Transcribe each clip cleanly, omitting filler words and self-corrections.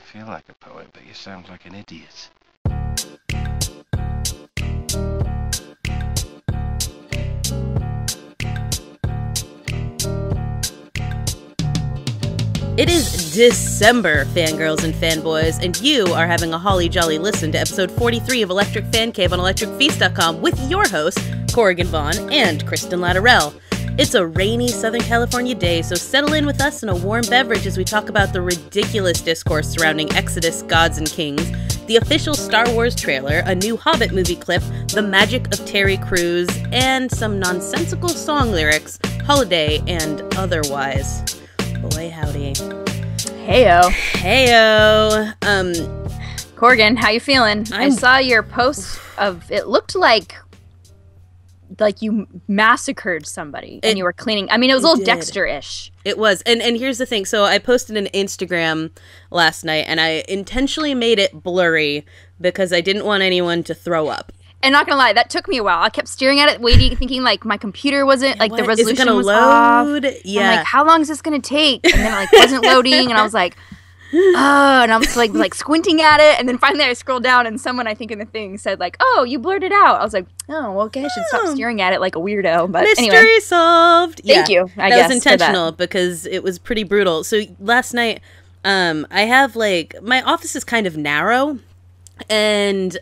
feel like a poet, but you sound like an idiot. It is December, fangirls and fanboys, and you are having a holly jolly listen to episode 43 of Electric Fancave on electricfeast.com with your hosts, Corrigan Vaughn and Kristin Latterell. It's a rainy Southern California day, so settle in with us in a warm beverage as we talk about the ridiculous discourse surrounding Exodus, Gods, and Kings, the official Star Wars trailer, a new Hobbit movie clip, the magic of Terry Crews, and some nonsensical song lyrics, holiday and otherwise. Boy, howdy. Heyo. Heyo. Corrigan, how you feeling? I saw your post of, it looked like you massacred somebody and you were cleaning. I mean, it was a little Dexter-ish. It was. And here's the thing. So I posted an Instagram last night and I intentionally made it blurry because I didn't want anyone to throw up. And not gonna lie, that took me a while. I kept staring at it, waiting, thinking like my computer wasn't, like the resolution was load? Off. Yeah. I'm like, how long is this gonna take? And then it wasn't loading, and I was like, oh, and I was like squinting at it, and then finally I scrolled down, and someone I think in the thing said like, oh, you blurred it out. I was like, oh, well, okay, I should stop staring at it like a weirdo. But mystery anyway, solved. Thank you. I guess that was intentional because it was pretty brutal. So last night, I have my office is kind of narrow, and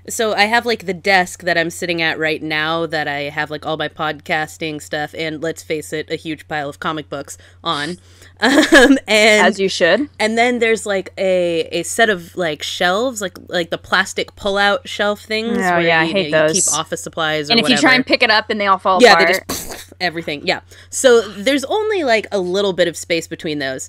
So I have the desk that I'm sitting at right now that I have all my podcasting stuff and, let's face it, a huge pile of comic books on. And as you should. And then there's a set of shelves, like the plastic pull-out shelf things. Oh yeah, I hate those. You keep office supplies or and if whatever. you try and pick it up, then they all fall apart. Yeah, they just everything. Yeah. So there's only a little bit of space between those.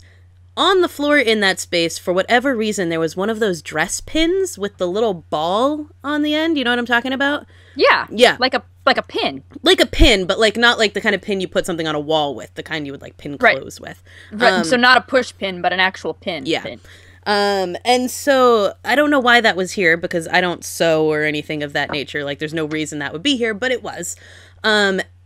On the floor in that space, for whatever reason, there was one of those dress pins with the little ball on the end. You know what I'm talking about? Yeah. Yeah. Like a pin. Like a pin, but not the kind of pin you put something on a wall with, the kind you would pin clothes with. Right. So not a push pin, but an actual pin. Yeah. Pin. And so I don't know why that was here because I don't sew or anything of that nature. There's no reason that would be here, but it was.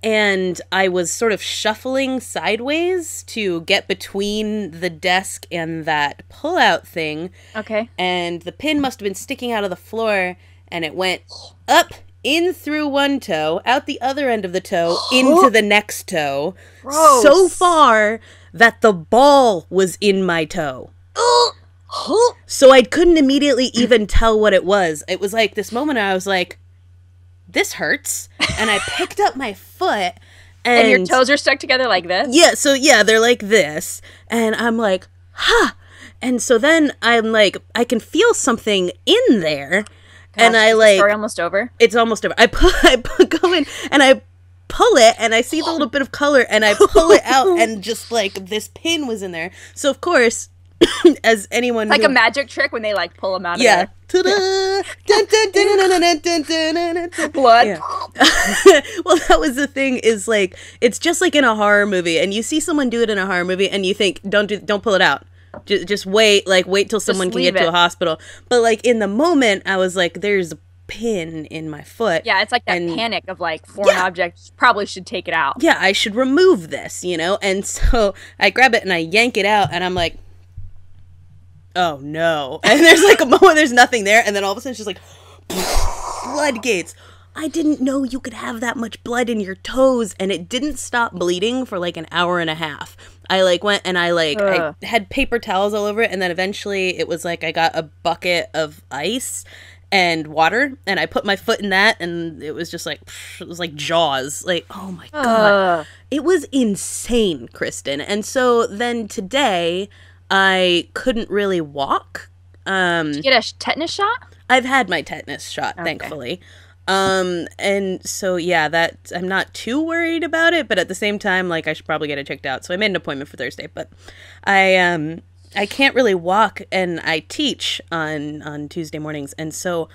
And I was sort of shuffling sideways to get between the desk and that pull-out thing. Okay. And the pin must have been sticking out of the floor, and it went up, in through one toe, out the other end of the toe, into the next toe. Gross. So far that the ball was in my toe. So I couldn't immediately even tell what it was. It was this moment I was like, this hurts, and I picked up my foot, and your toes are stuck together like this? Yeah, so yeah, they're like this, and I'm like, huh, and so then I'm like, I can feel something in there, and I is the story almost over? It's almost over. I go in, and I pull it, and I see the little bit of color, and I pull it out, and just this pin was in there, so of course, as anyone a magic trick when they pull them out of there. Ta-da! Blood. Yeah. Well, that was the thing is it's just in a horror movie and you see someone do it in a horror movie and you think don't pull it out. Just wait till someone can get to a hospital. But in the moment I was like, there's a pin in my foot. Yeah, it's that panic of foreign objects, probably should take it out. Yeah, I should remove this, and so I grab it and I yank it out and I'm like, oh no. And there's a moment there's nothing there and then all of a sudden it's just floodgates. I didn't know you could have that much blood in your toes and it didn't stop bleeding for an hour and a half. I went and I had paper towels all over it and then eventually it was I got a bucket of ice and water and I put my foot in that and it was just it was like Jaws. Oh my God. It was insane, Kristin. And so then today I couldn't really walk. Did you get a tetanus shot? I've had my tetanus shot, thankfully. And so, yeah, that I'm not too worried about it, but at the same time, I should probably get it checked out. So I made an appointment for Thursday, but I can't really walk and I teach on Tuesday mornings. And so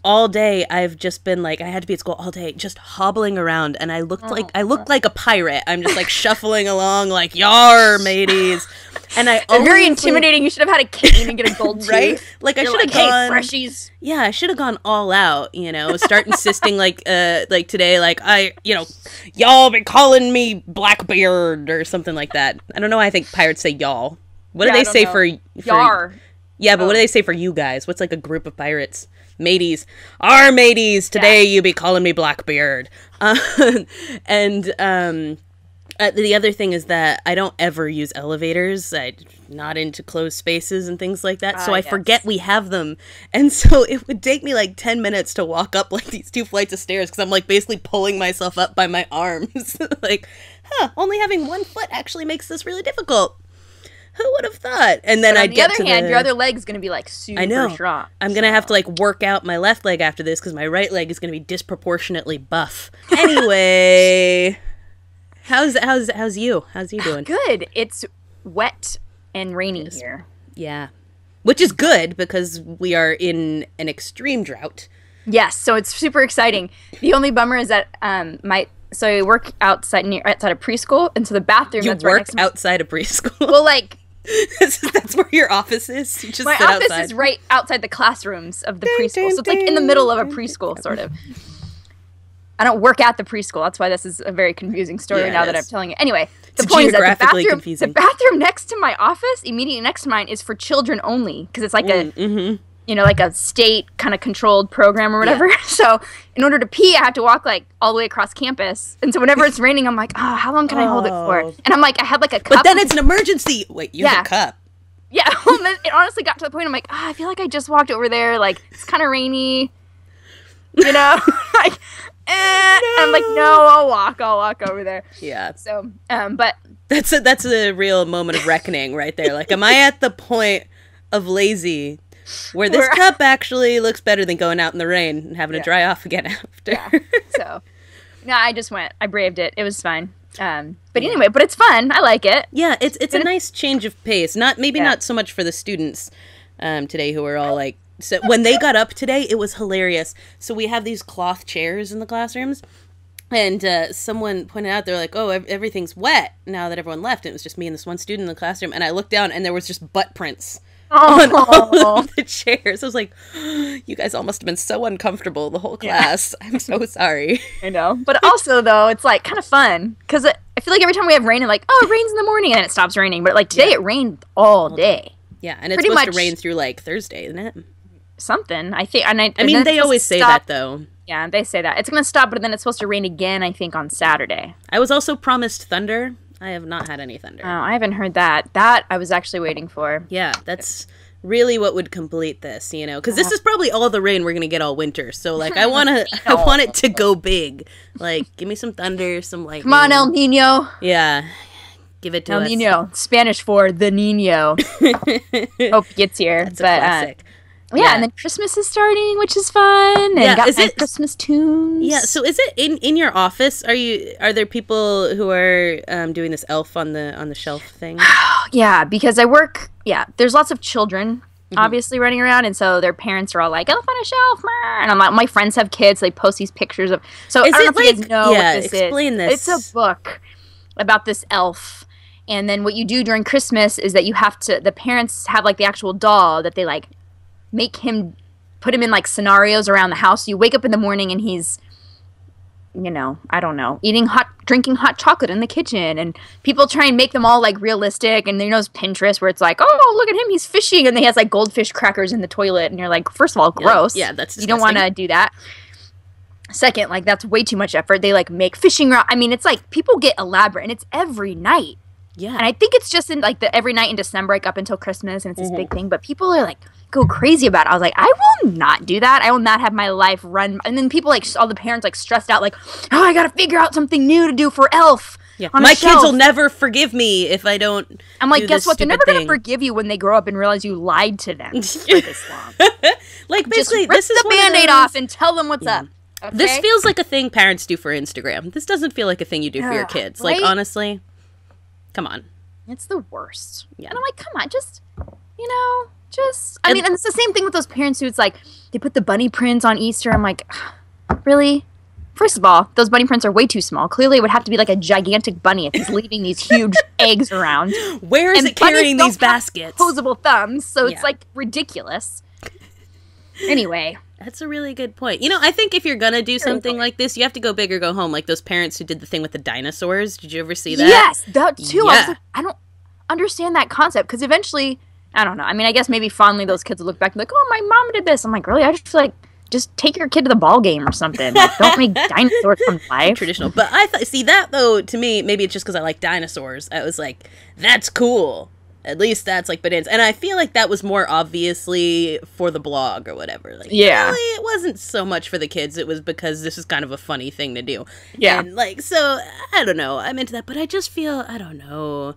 all day I've just been I had to be at school all day, just hobbling around and I looked like a pirate. I'm just shuffling along yar mateys. And very intimidating. You should have had a cane and get a gold tooth. Right? I should have gone. Hey, freshies. Yeah, I should have gone all out. Start insisting today, y'all been calling me Blackbeard or something like that. I don't know why I think pirates say y'all. What do they say for Yar? Yeah, but what do they say for you guys? What's like a group of pirates? Mateys. Our mateys, today you be calling me Blackbeard. And the other thing is that I don't ever use elevators. I'm not into closed spaces and things like that. So I forget we have them. And so it would take me like 10 minutes to walk up like these 2 flights of stairs because I'm like basically pulling myself up by my arms. Like, only having 1 foot actually makes this really difficult. Who would have thought? And then I'd get to the... On the other hand, your other leg's going to be, like, super strong. I'm going to have to, like, work out my left leg after this because my right leg is going to be disproportionately buff. Anyway, how's you? How's you doing? Good. It's wet and rainy here. Yeah. Which is good because we are in an extreme drought. Yes, so it's super exciting. The only bummer is that so I work outside of preschool, and so the bathroom that's right next to outside of preschool. Well, like that's where your office is. You just my sit office outside. Is right outside the classrooms of the preschool, so it's like in the middle of a preschool, sort of. I don't work at the preschool. That's why this is a very confusing story now that I'm telling it. Anyway, the point is that the bathroom next to my office, immediately next to mine, is for children only because it's like like a state kind of controlled program or whatever. Yeah. So in order to pee, I have to walk like all the way across campus. And so whenever it's raining, I'm like, oh, how long can I hold it for? And I'm like, I had like a cup. But then it's an emergency. Wait, use a cup. Yeah. Well, then it honestly got to the point I'm like, I feel like I just walked over there. Like, it's kind of rainy. You know? Like, And I'm like, no, I'll walk over there. Yeah. So, but that's a real moment of reckoning right there. Like, am I at the point of lazy where this cup actually looks better than going out in the rain and having to dry off again after? Yeah. So, no, I just went. I braved it. It was fine. But anyway, but it's fun. I like it. Yeah, it's a nice change of pace. Not so much for the students today who were all like. So when they got up today, it was hilarious. So we have these cloth chairs in the classrooms, and someone pointed out, they're like, oh, everything's wet now that everyone left. And it was just me and this one student in the classroom, and I looked down, and there was just butt prints on all of the chairs. I was like, you guys all must have been so uncomfortable the whole class. Yeah. I'm so sorry. I know. But also, though, it's like kind of fun, because I feel like every time we have rain, I'm like, oh, it rains in the morning, and then it stops raining. But like today, it rained all day. Yeah, and it's supposed to rain through like Thursday, isn't it? Something, I think. And I mean, they always say that, though. Yeah, they say that. It's going to stop, but then it's supposed to rain again, I think, on Saturday. I was also promised thunder. I have not had any thunder. Oh, I haven't heard that. That I was actually waiting for. Yeah, that's really what would complete this, you know? Because this is probably all the rain we're going to get all winter. So, like, I want it to go big. Like, give me some thunder, some lightning. Come on, El Nino. Yeah. Give it to us. El Nino. Spanish for the Nino. Hope it gets here. That's a classic. Yeah, and then Christmas is starting, which is fun. And got my Christmas tunes. Yeah, so is it in your office? Are there people who are doing this elf on the shelf thing? Yeah, because I work. Yeah, there's lots of children obviously running around, and so their parents are all like elf on a shelf, and I'm like, my friends have kids. They post these pictures of. So I don't know if you guys know what this explain is. This. It's a book about this elf. And then what you do during Christmas is that the parents have like the actual doll that they like put him in like scenarios around the house. You wake up in the morning and he's, I don't know, drinking hot chocolate in the kitchen, and people try and make them all like realistic. And there's Pinterest where it's like, oh, look at him, he's fishing, and he has like goldfish crackers in the toilet, and you're like, first of all, gross. Yeah, that's disgusting. You don't want to do that. Second, like that's way too much effort. They like make fishing rod. I mean, it's like people get elaborate, and it's every night. Yeah. And I think it's just in like every night in December, like up until Christmas, and it's this big thing. But people are like go crazy about it. I was like, I will not do that. I will not have my life run. And then people like all the parents like stressed out, like, oh, I got to figure out something new to do for Elf. Yeah. My kids will never forgive me if I don't. I'm like, guess what? They're never going to forgive you when they grow up and realize you lied to them for this long. Like basically, just rip this is the Band-Aid off and tell them what's up. Okay? This feels like a thing parents do for Instagram. This doesn't feel like a thing you do for your kids. Right? Like honestly, come on. It's the worst. Yeah. And I'm like, come on, I mean, and it's the same thing with those parents who it's like, they put the bunny prints on Easter. I'm like, really? First of all, those bunny prints are way too small. Clearly, it would have to be like a gigantic bunny if he's leaving these huge eggs around. Where is it carrying these baskets? Opposable thumbs, so it's like ridiculous. Anyway. That's a really good point. I think if you're gonna do something like this, you have to go big or go home. Like those parents who did the thing with the dinosaurs. Did you ever see that? Yes, that too. Yeah. I was like, understand that concept because eventually, I don't know. I mean, I guess maybe fondly those kids will look back and be like, oh, my mom did this. I'm like, really? I just feel like just take your kid to the ball game or something. Like, don't make dinosaurs come to life. Traditional. But I see that, though, to me, maybe it's just because I like dinosaurs. I was like, that's cool. At least that's like bananas. And I feel like that was more obviously for the blog or whatever. Like, yeah. Really, it wasn't so much for the kids. It was because this is kind of a funny thing to do. Yeah. And like, so, I don't know. I'm into that. But I just feel, I don't know,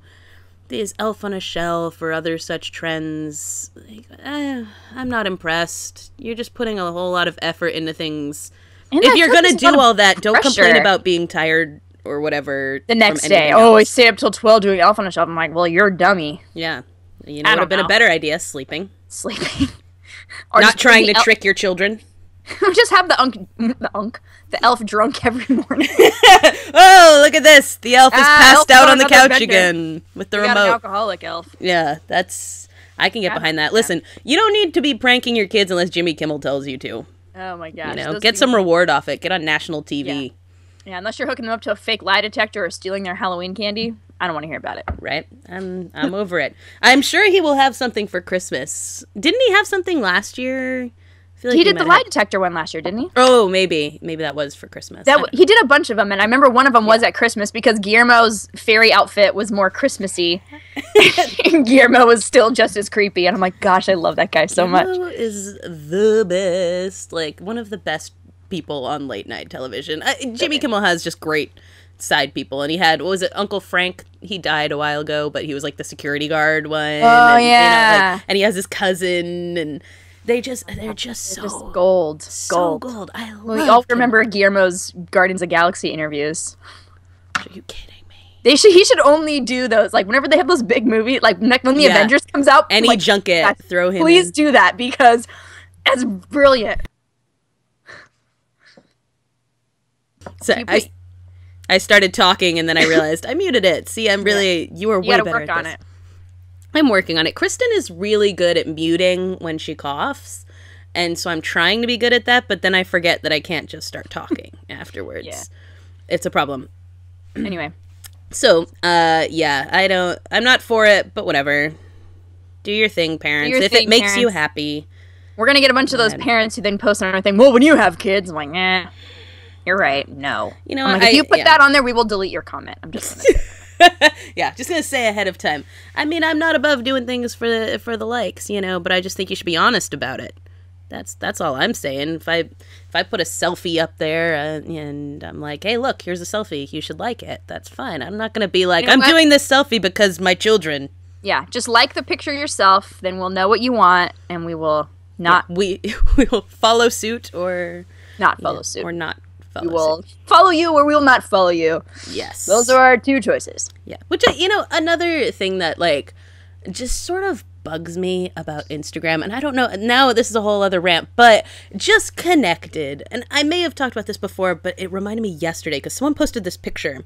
these elf on a shelf or other such trends, like, I'm not impressed. You're just putting a whole lot of effort into things. And if you're going to do all that, don't complain about being tired or whatever the next day. Oh, I stayed up till 12 doing elf on a shelf. I'm like, well, you're a dummy. Yeah. You know, it would have been a better idea, sleeping. Or not trying to trick your children. Or just have the elf drunk every morning. Oh, look at this. The elf is passed out on the couch again with the remote. Got an alcoholic elf. Yeah, I can get behind that. Listen, you don't need to be pranking your kids unless Jimmy Kimmel tells you to. Oh my gosh. You know, get some reward off it. Get on national TV. Yeah, unless you're hooking them up to a fake lie detector or stealing their Halloween candy, I don't want to hear about it. Right? I'm over it. I'm sure he will have something for Christmas. Didn't he have something last year? I feel like he did the lie detector one last year, didn't he? Oh, maybe that was for Christmas. He did a bunch of them, and I remember one of them was at Christmas because Guillermo's fairy outfit was more Christmassy. And Guillermo was still just as creepy, and I'm like, gosh, I love that guy so much. Guillermo is the best, like one of the best people on late night television. Jimmy Kimmel has just great side people, and he had, what was it, Uncle Frank? He died a while ago, but he was like the security guard one. Oh, and, yeah. You know, like, and he has his cousin, and they're just gold. So gold. I love We all remember Guillermo's Guardians of the Galaxy interviews. Are you kidding me? He should only do those, like, whenever they have those big movies, like, when the Avengers comes out. Any like, junket, throw him Please in. do that, because it's brilliant. So I started talking, and then I realized I muted it. See, you are way better at this. You gotta work on it. I'm working on it. Kristin is really good at muting when she coughs, and so I'm trying to be good at that, but then I forget that I can't just start talking afterwards. Yeah. It's a problem. Anyway. So, I'm not for it, but whatever. Do your thing, parents. If it makes you happy. We're gonna get a bunch of those parents who then post on our thing, well, when you have kids, I'm like, you're right, no. You know, like, if you put that on there, we will delete your comment. I'm just gonna say yeah, just gonna say ahead of time. I mean, I'm not above doing things for the likes, you know, but I just think you should be honest about it. That's all I'm saying. If I put a selfie up there and I'm like, hey, look, here's a selfie, you should like it. That's fine. I'm not gonna be like, I'm doing this selfie because my children. Yeah, just like the picture yourself. Then we'll know what you want, and we will not. Yeah, we will follow suit or not follow suit or not. We will follow you or we will not follow you. Yes. Those are our two choices. Yeah. Which, you know, another thing that, like, just sort of bugs me about Instagram, and I don't know, now this is a whole other rant, but just connected. And I may have talked about this before, but it reminded me yesterday because someone posted this picture.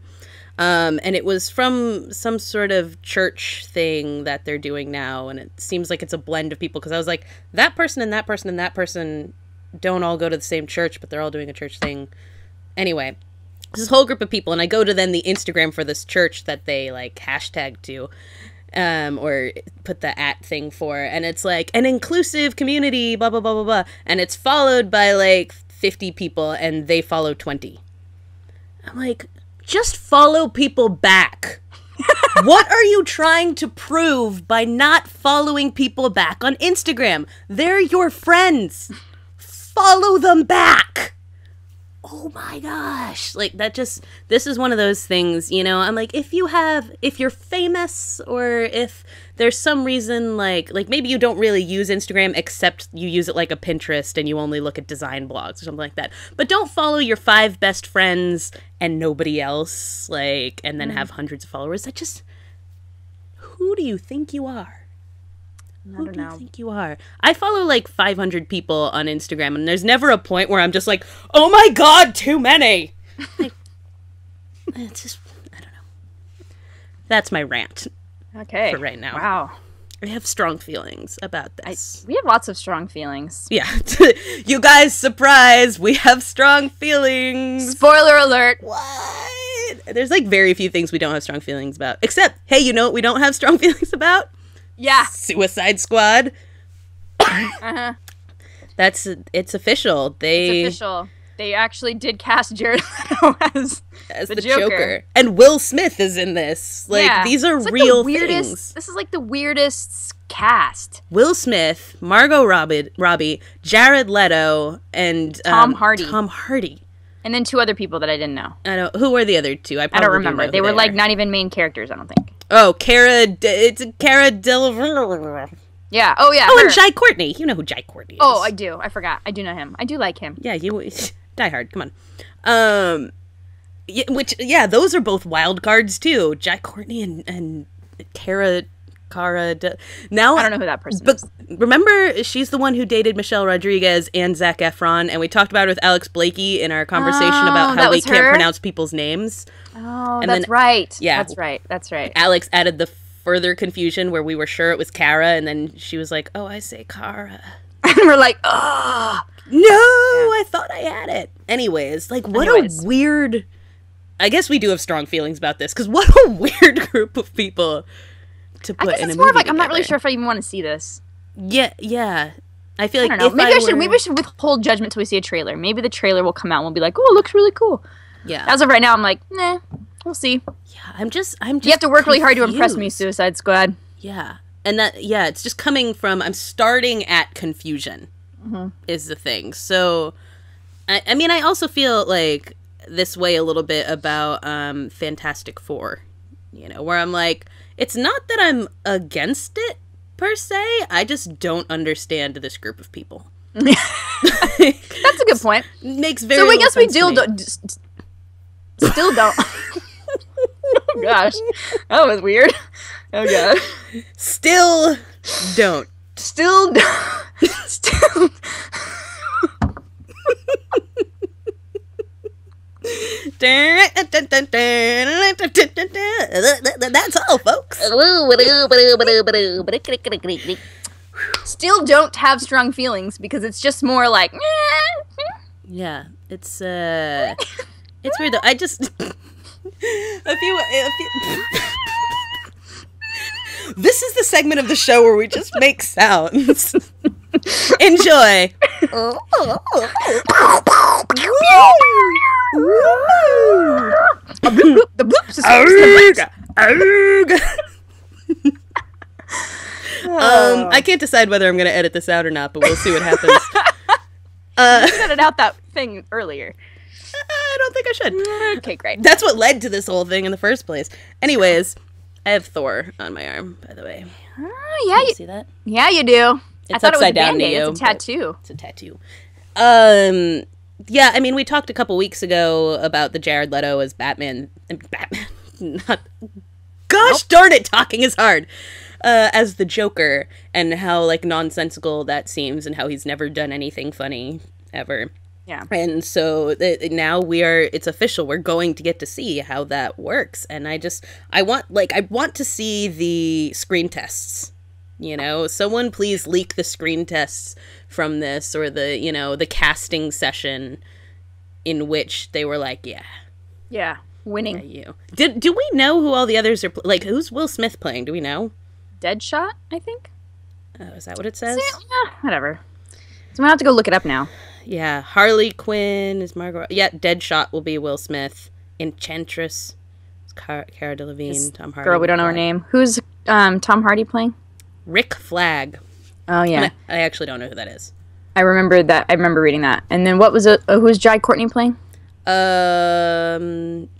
And it was from some sort of church thing that they're doing now, and it seems like it's a blend of people because I was like, that person and that person and that person don't all go to the same church, but they're all doing a church thing. Anyway, this whole group of people, and I go to then the Instagram for this church that they like hashtag to, or put the @ thing for, and it's like an inclusive community, blah blah blah blah blah, and it's followed by like 50 people, and they follow 20. I'm like, just follow people back. What are you trying to prove by not following people back on Instagram? They're your friends. Follow them back. Oh my gosh. Like, this is one of those things, you know, I'm like, if you're famous, or if there's some reason, like maybe you don't really use Instagram except you use it like a Pinterest and you only look at design blogs or something like that. But don't follow your 5 best friends and nobody else, like, and then have hundreds of followers. Who do you think you are? Who do you think you are? I follow like 500 people on Instagram, and there's never a point where I'm just like, oh my god, too many! Like, it's just, I don't know. That's my rant. Okay. For right now. Wow. I have strong feelings about this. We have lots of strong feelings. Yeah. You guys, surprise! We have strong feelings! Spoiler alert! What? there's like very few things we don't have strong feelings about. Except, hey, you know what we don't have strong feelings about? Yeah. Suicide Squad. Uh-huh. It's official. It's official. They actually did cast Jared Leto as the Joker. And Will Smith is in this. Like, these are real things. This is like the weirdest cast. Will Smith, Margot Robbie, Jared Leto, and Tom Hardy. Tom Hardy. And then 2 other people that I didn't know. I don't. Who were the other 2? I don't remember. They were like not even main characters, I don't think. Oh, it's Cara Delevingne. Yeah. Oh, yeah. Oh, and Jai Courtney. You know who Jai Courtney is. Oh, I do. I forgot. I do know him. I do like him. Yeah, Die Hard. Come on. Those are both wild cards too. Jai Courtney and Cara. Now I don't know who that person but is. Remember, she's the one who dated Michelle Rodriguez and Zac Efron, and we talked about it with Alex Blakey in our conversation about how we can't pronounce people's names. Oh, and that's right. Yeah, that's right. Alex added the further confusion where we were sure it was Cara, and then she was like, "Oh, I say Cara," and we're like, "Oh, no, I thought I had it." Anyways, like, what a weird. I guess we do have strong feelings about this because what a weird group of people to put in a movie. I guess it's more of like I'm not really sure if I even want to see this. Yeah. I feel like I don't know. Maybe I should withhold judgment till we see a trailer. Maybe the trailer will come out and we'll be like, "Oh, it looks really cool." Yeah. As of right now, I'm like, "Nah, we'll see." Yeah, I'm just. You have to work really hard to impress me, Suicide Squad. Yeah, and it's just coming from. I'm starting at confusion. Is the thing. So, I mean, I also feel like this way a little bit about Fantastic Four. You know, where I'm like, it's not that I'm against it per se. I just don't understand this group of people. That's a good point. Makes very. So I guess we still don't. Oh gosh, that was weird. Oh god. Still don't. That's all, folks. Still don't have strong feelings because it's just more like. Yeah, it's weird though. I just a few This is the segment of the show where we just make sounds. Enjoy. The bloop system. I can't decide whether I'm going to edit this out or not, but we'll see what happens. You edited out that thing earlier. I don't think I should. Okay, great. That's what led to this whole thing in the first place. Anyways, I have Thor on my arm, by the way. Oh, yeah. You see that? Yeah, you do. It's I thought upside it was a down to Band-Aid. you. It's a tattoo. It's a tattoo. Yeah, I mean, we talked a couple weeks ago about the Jared Leto as Batman. Gosh darn it, talking is hard. As the Joker, and how, like, nonsensical that seems, and how he's never done anything funny, ever. Yeah. And so now it's official. We're going to get to see how that works. And I want to see the screen tests. You know, someone please leak the screen tests from this, or the casting session in which they were like, yeah, winning. Yeah, you. Do we know who all the others are? Like, who's Will Smith playing? Do we know? Deadshot, I think. Oh, is that what it says? Whatever. So I'm gonna have to go look it up now. Yeah, Harley Quinn is Margot. Yeah, Deadshot will be Will Smith. Enchantress, Cara Delevingne, Tom Hardy. Girl, we don't know her name. Who's Tom Hardy playing? Rick Flag. Oh yeah, I actually don't know who that is. I remember that. I remember reading that. And then what was it? Who's Jai Courtney playing?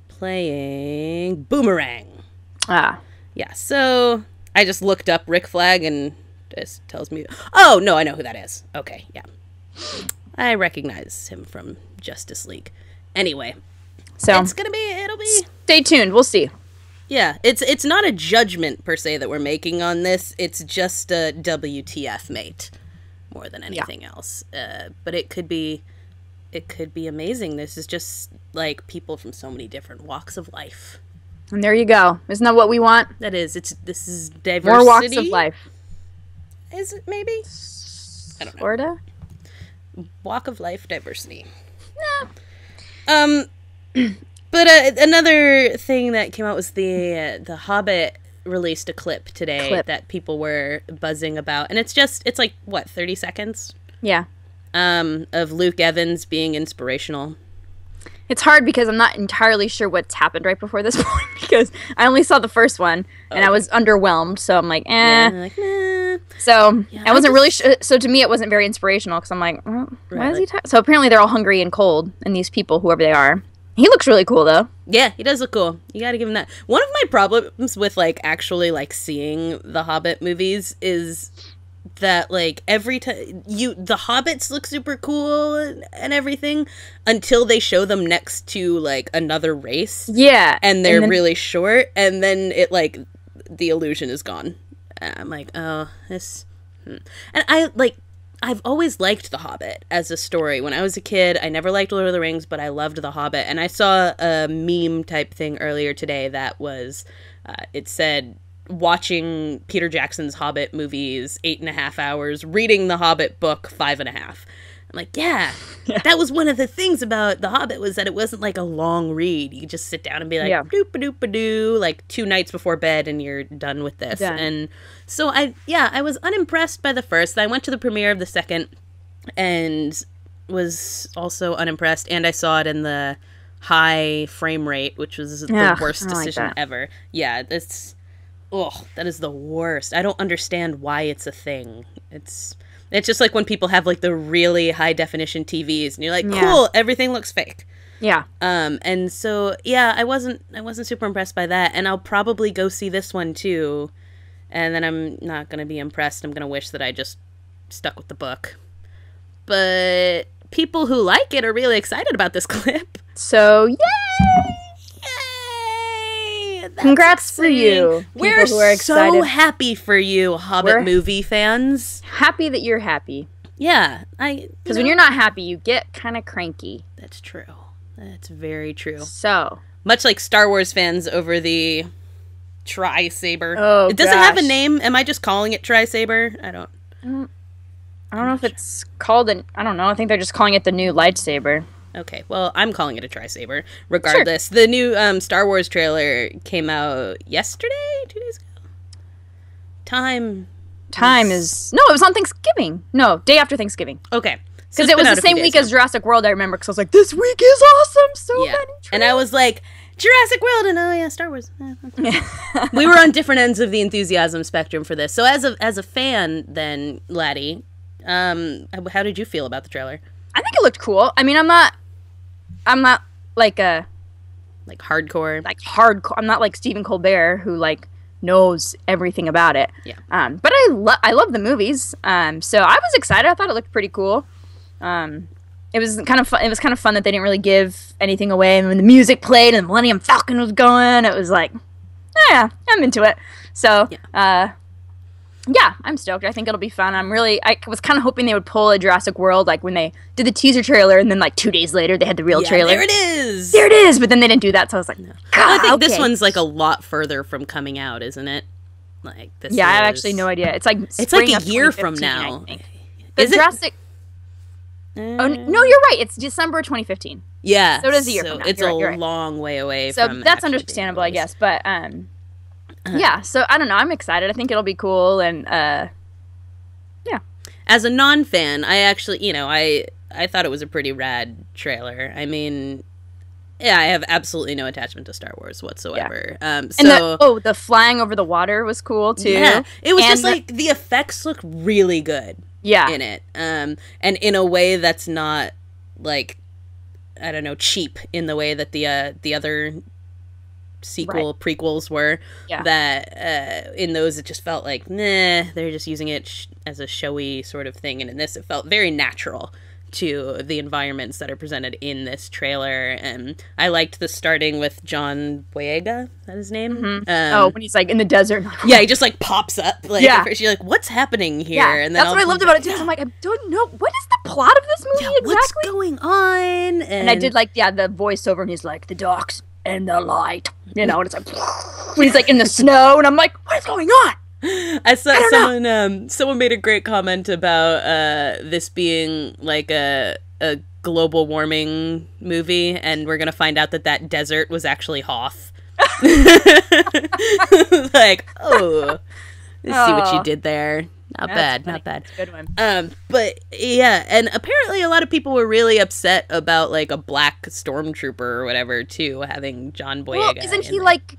Playing Boomerang. Ah, yeah. So I just looked up Rick Flag, and this tells me. Oh no, I know who that is. Okay, yeah. I recognize him from Justice League. Anyway, so it'll be. Stay tuned. We'll see. Yeah, it's not a judgment per se that we're making on this. It's just a WTF, mate, more than anything else. But it could be amazing. This is just like people from so many different walks of life. And there you go. Isn't that what we want? That is. This is diversity. More walks of life. Is it maybe? I don't know. Florida? Walk of life diversity. Yeah. But another thing that came out was the Hobbit released a clip today that people were buzzing about, and it's like what, 30 seconds? Yeah. Of Luke Evans being inspirational. It's hard because I'm not entirely sure what's happened right before this point because I only saw the first one and I was underwhelmed. So I'm like, eh. Yeah, like, nah. So I wasn't really sure. So to me, it wasn't very inspirational because I'm like, why is he talking? So apparently they're all hungry and cold, and these people, whoever they are. He looks really cool though. Yeah, he does look cool. You gotta give him that. One of my problems with like actually like seeing the Hobbit movies is that like every time the hobbits look super cool and everything until they show them next to like another race, and they're really short, and then it like the illusion is gone. I'm like, oh, this and I've always liked The Hobbit as a story. When I was a kid, I never liked Lord of the Rings, but I loved The Hobbit. And I saw a meme type thing earlier today that was it said watching Peter Jackson's Hobbit movies 8.5 hours, reading the Hobbit book 5.5. I'm like, yeah, that was one of the things about the Hobbit was that it wasn't like a long read. You could just sit down and be like, doop-a-doop-a-doo, like 2 nights before bed and you're done with this. And so I was unimpressed by the first. I went to the premiere of the second and was also unimpressed. And I saw it in the high frame rate, which was the worst decision ever. Yeah, that is the worst. I don't understand why it's a thing. It's just like when people have like the really high definition TVs and you're like, cool, everything looks fake. Yeah. And so I wasn't super impressed by that, and I'll probably go see this one too. And then I'm not going to be impressed. I'm going to wish that I just stuck with the book. But people who like it are really excited about this clip. So, yay! That's Congrats for you. We're so happy for you, Hobbit movie fans. Happy that you're happy. Yeah. Because when you're not happy, you get kind of cranky. That's true. That's very true. So. Much like Star Wars fans over the Tri-Saber. Oh, Does it have a name? Am I just calling it Tri-Saber? I don't know if it's called I don't know. I think they're just calling it the new lightsaber. Okay, well, I'm calling it a Tri-Saber. Regardless, the new Star Wars trailer came out yesterday? 2 days ago? Time is... No, it was on Thanksgiving. No, day after Thanksgiving. Okay. Because it was the same week as Jurassic World, I remember, because I was like, this week is awesome! So many trailers. And I was like, Jurassic World, and Star Wars. We were on different ends of the enthusiasm spectrum for this. So as a fan, then, Laddie, how did you feel about the trailer? I think it looked cool. I mean, I'm not like hardcore. I'm not like Stephen Colbert who like knows everything about it. Yeah. But I love the movies. So I was excited. I thought it looked pretty cool. It was kind of fun. It was kind of fun that they didn't really give anything away. And when the music played and the Millennium Falcon was going, it was like, yeah, I'm into it. So yeah, I'm stoked. I think it'll be fun. I was kind of hoping they would pull a Jurassic World, like when they did the teaser trailer, and then like 2 days later they had the real trailer. There it is! There it is! But then they didn't do that, so I was like, God, I think this one's like a lot further from coming out, isn't it? Like this. Yeah, I have actually no idea. It's like a year from now. Is it? Jurassic. Oh no, you're right. It's December 2015. Yeah. So it is a year from now. It's a long way away. So from that's understandable, I guess. But yeah, so I don't know. I'm excited. I think it'll be cool, and yeah. As a non-fan, I actually, I thought it was a pretty rad trailer. I mean, yeah, I have absolutely no attachment to Star Wars whatsoever. Yeah. And the flying over the water was cool too. Yeah, it was just like the effects look really good. Yeah. In it, and in a way that's not like, I don't know, cheap in the way that the other prequels were. Yeah. That in those it just felt like, nah, they're just using it as a showy sort of thing, and in this it felt very natural to the environments that are presented in this trailer. And I liked the starting with John Boyega, is that his name? Mm-hmm. When he's like in the desert. Yeah, he just like pops up. Like, yeah. You're like, what's happening here? Yeah, and then that's what I loved about it too. I'm like, I don't know, what is the plot of this movie exactly? What's going on? And I did like, the voiceover, and he's like, the darks and the light, and it's like, when he's like in the snow, and I'm like, what is going on? I saw someone made a great comment about this being like a global warming movie, and we're gonna find out that desert was actually Hoth. Like, oh, let's see what you did there. Not bad. Good one. But yeah, and apparently a lot of people were really upset about like a black stormtrooper or whatever too, having John Boyega. Well, isn't he like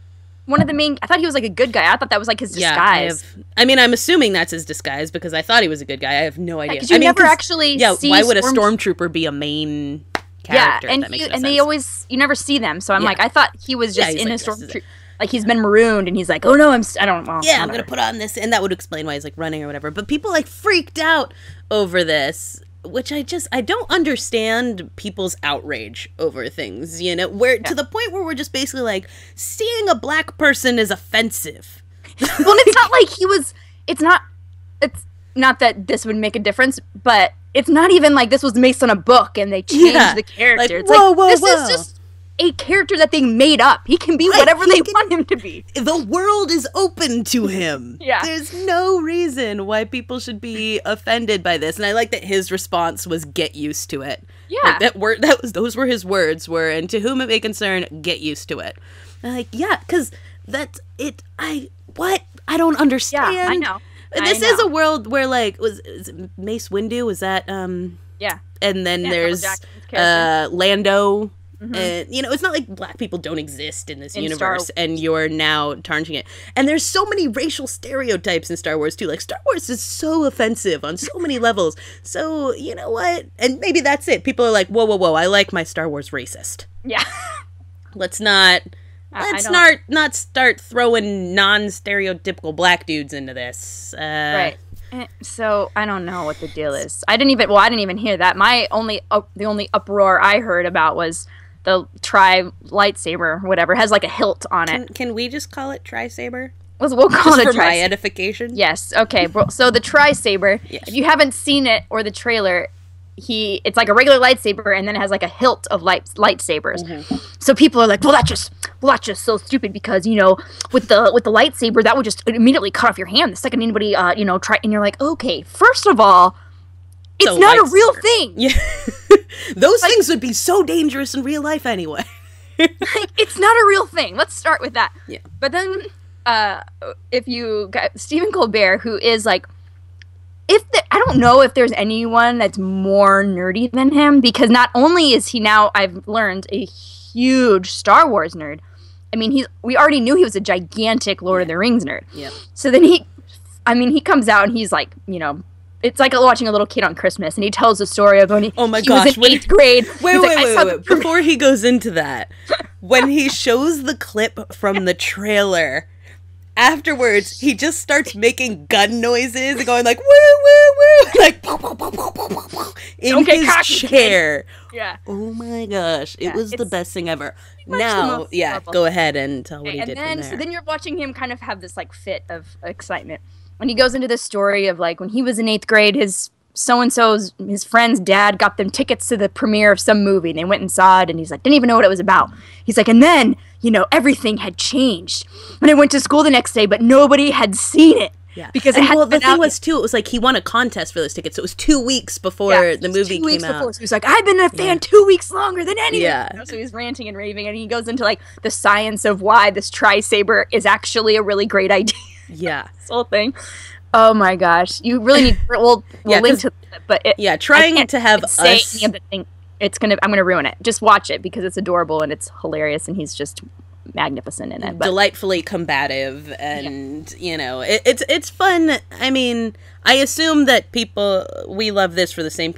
one of the main? I thought he was like a good guy. I thought that was like his disguise. I mean, I'm assuming that's his disguise because I thought he was a good guy. I have no idea. Because you never actually see why would a stormtrooper be a main character? Yeah, and that makes no and sense. they always, you never see them. So I'm like, I thought he was just in like, a stormtrooper. Like he's been marooned, and he's like, "Oh no, I'm gonna put on this," and that would explain why he's like running or whatever. But people like freaked out over this, which I don't understand people's outrage over things. You know, to the point where we're just basically like, seeing a black person is offensive. Well, it's not like he was. It's not that this would make a difference, but it's not even like this was based on a book and they changed the character. It's this is just a character that they made up. He can be whatever they want him to be. The world is open to him. Yeah. There's no reason why people should be offended by this. And I like that his response was, "Get used to it." Yeah. Like those were his words, and to whom it may concern, get used to it. And like, yeah, because that's it. I don't understand. Yeah, I know. This is a world where, like, was it Mace Windu? Was that, Yeah. And then there's Lando. Mm-hmm. And, you know, it's not like black people don't exist in this universe, and you're now tarnishing it. And there's so many racial stereotypes in Star Wars, too. Like, Star Wars is so offensive on so many levels. So, you know what? And maybe that's it. People are like, whoa, I like my Star Wars racist. Yeah. Let's not start throwing non-stereotypical black dudes into this. Right. So I don't know what the deal is. I didn't even hear that. The only uproar I heard about was the lightsaber, whatever, has like a hilt on it. Can we just call it tri-saber? We'll call it a for tri-saber. My edification. Yes. Okay. So the tri-saber. Yes. If you haven't seen it or the trailer, it's like a regular lightsaber, and then it has like a hilt of lightsabers. Mm-hmm. So people are like, well, that's just so stupid because, you know, with the lightsaber, that would just immediately cut off your hand the second anybody try. And you're like, okay, first of all, it's not a real thing. Yeah. Those things would be so dangerous in real life anyway. It's not a real thing. Let's start with that. Yeah. But then if you got Stephen Colbert, who is like, I don't know if there's anyone that's more nerdy than him, because not only is he now, I've learned, a huge Star Wars nerd. I mean, we already knew he was a gigantic Lord of the Rings nerd. Yeah. So then he comes out and he's like, you know, it's like watching a little kid on Christmas, and he tells the story of when he was in 8th grade. Wait. Before he goes into that, when he shows the clip from the trailer, afterwards, he just starts making gun noises and going like, woo, woo, woo, like, in his chair. Yeah. Oh my gosh. It was the best thing ever. Now, go ahead and tell what he did from there. So then you're watching him kind of have this like fit of excitement. When he goes into this story of like when he was in 8th grade, his friend's dad got them tickets to the premiere of some movie, and they went and saw it, and he's like, didn't even know what it was about. He's like, and then, you know, everything had changed. And I went to school the next day, but nobody had seen it. Yeah. Because the thing was, too, it was like he won a contest for those tickets. So it was 2 weeks before the movie came out. So he's like, I've been a fan 2 weeks longer than anyone. Yeah. You know, so he's ranting and raving, and he goes into like the science of why this tri-saber is actually a really great idea. Yeah. This whole thing. Oh my gosh. You really need, we'll link to it, but trying to have us say any of the thing. I'm gonna ruin it. Just watch it because it's adorable and it's hilarious, and he's just magnificent in it. But delightfully combative, and you know, it's fun. I mean, I assume that we love this for the same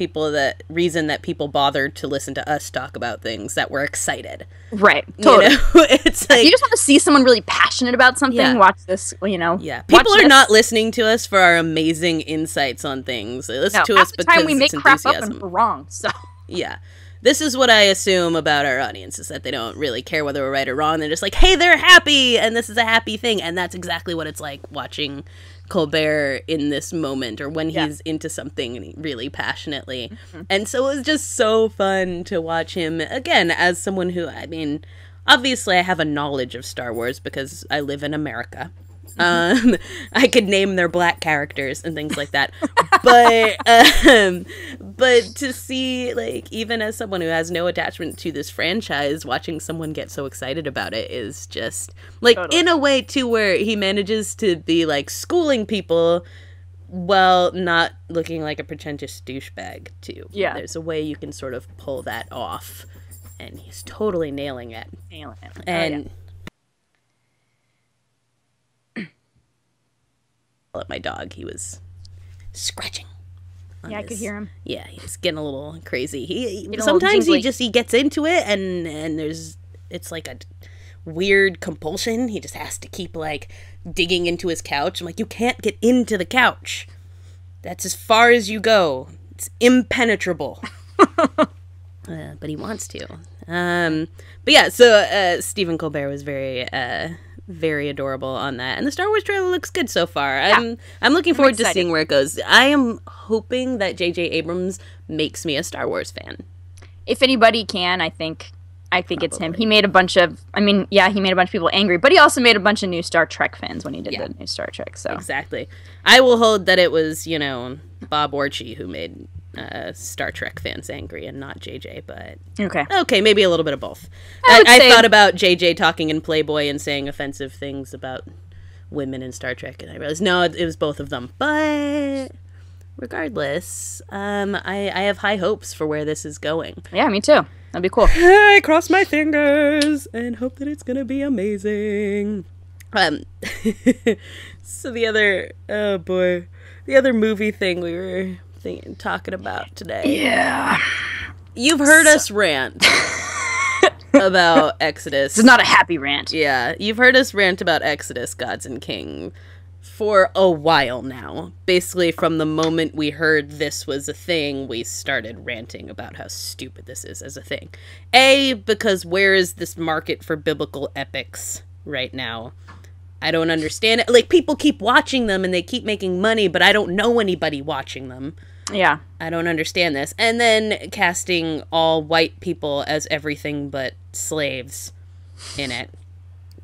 reason that people bothered to listen to us talk about things, that we're excited. Right. Totally. You know? It's like, if you just want to see someone really passionate about something, watch this, you know. Yeah. People are not listening to us for our amazing insights on things. They listen to us because half the time we make crap up enthusiasm. and we're wrong, so. Yeah. This is what I assume about our audience, is that they don't really care whether we're right or wrong. They're just like, hey, they're happy, and this is a happy thing. And that's exactly what it's like watching Colbert in this moment, or when he's into something really passionately. Mm-hmm. And so it was just so fun to watch him, again, as someone who, I mean, obviously I have a knowledge of Star Wars because I live in America. I could name their black characters and things like that. But to see, like, even as someone who has no attachment to this franchise, watching someone get so excited about it is just, like, Totally. in a way, too, where he manages to be, like, schooling people while not looking like a pretentious douchebag, too. Yeah. There's a way you can sort of pull that off, and he's totally nailing it. And at my dog, he was scratching. Yeah, I could hear him. Yeah, he's getting a little crazy. He Getting a sometimes little he gets into it, and it's like a weird compulsion. He just has to keep like digging into his couch. I'm like, you can't get into the couch. That's as far as you go. It's impenetrable. But he wants to. But yeah, so Stephen Colbert was very adorable on that, and the Star Wars trailer looks good so far. Yeah. I'm looking forward to excited. seeing where it goes. I am hoping that J.J. Abrams makes me a Star Wars fan. If anybody can, I think it's him. He made a bunch of, he made a bunch of people angry, but he also made a bunch of new Star Trek fans when he did the new Star Trek. So Exactly. I will hold that it was, Bob Orchie who made Star Trek fans angry and not JJ, but okay, maybe a little bit of both. I thought about JJ talking in Playboy and saying offensive things about women in Star Trek, and I realized no, it was both of them. But regardless, I have high hopes for where this is going. Yeah, me too. That'd be cool. I cross my fingers and hope that it's gonna be amazing. So the other movie thing we were talking about today. Yeah. You've heard us rant about Exodus. This is not a happy rant. Yeah, you've heard us rant about Exodus, Gods and King for a while now. Basically, from the moment we heard this was a thing, we started ranting about how stupid this is as a thing. Because where is this market for biblical epics right now? I don't understand it. Like, people keep watching them and they keep making money, but I don't know anybody watching them. Yeah. I don't understand this. And then casting all white people as everything but slaves in it.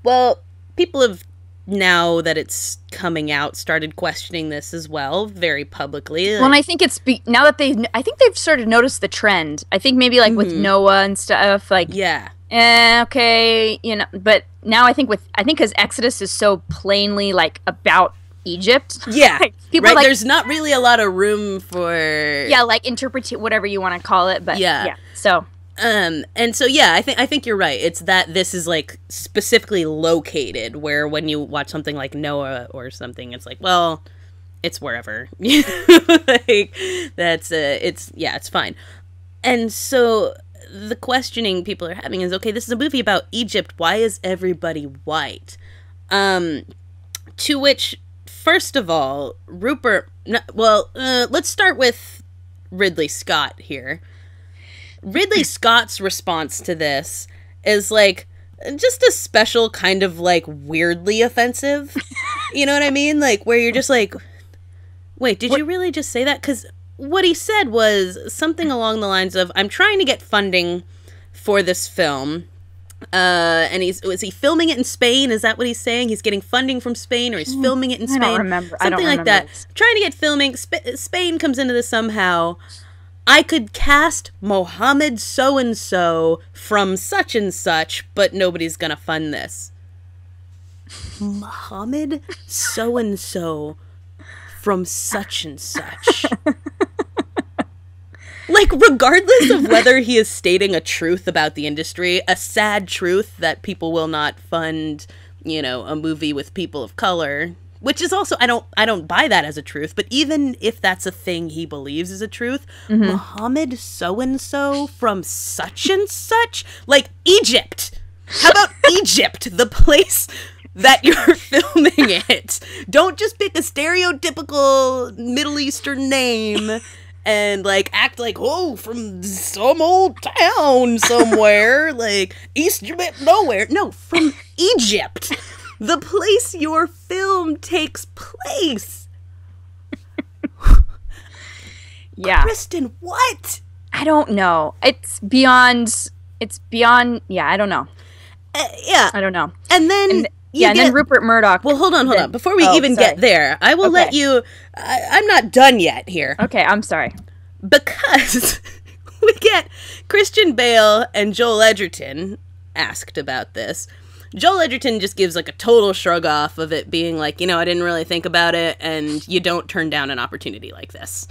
Well, people have, now that it's coming out, started questioning this as well, very publicly. Well, and I think it's now that I think they've started to notice the trend. I think maybe like with Noah and stuff, like yeah. Okay, but now I think because Exodus is so plainly like about Egypt. Yeah, like, people right. like, there's not really a lot of room for like interpret whatever you want to call it, but yeah. So and so yeah, I think you're right. It's that this is like specifically located where when you watch something like Noah or something, it's like, well, it's wherever. Like that's it's fine. And so the questioning people are having is, okay, this is a movie about Egypt. Why is everybody white? To which, first of all, let's start with Ridley Scott here. Ridley Scott's response to this is like just a special kind of like weirdly offensive. You know what I mean? Like where you're just like, wait, did you really just say that? Because what he said was something along the lines of, I'm trying to get funding for this film. And was he filming it in Spain? Is that what he's saying? He's getting funding from Spain, or he's filming it in Spain? I don't remember. Something like that. Trying to get filming. Spain comes into this somehow. I could cast Mohammed so-and-so from such and such, but nobody's gonna fund this. Mohammed so-and-so from such and such. Like, regardless of whether he is stating a truth about the industry, a sad truth that people will not fund, a movie with people of color, which is also, I don't buy that as a truth, but even if that's a thing he believes is a truth, Mohammed so-and-so from such and such? Like, Egypt! How about Egypt, the place that you're filming it? Don't just pick a stereotypical Middle Eastern name and, like, act like, oh, from some old town somewhere, like, East nowhere. No, from Egypt. The place your film takes place. Yeah. Kristin, what? I don't know. It's beyond, yeah, I don't know. Yeah. I don't know. And then Yeah, and then Rupert Murdoch. Well, hold on. Before we even get there, I will let you... I'm not done yet here. Okay, I'm sorry. Because we get Christian Bale and Joel Edgerton asked about this. Joel Edgerton just gives like a total shrug off of it being like, I didn't really think about it, and you don't turn down an opportunity like this.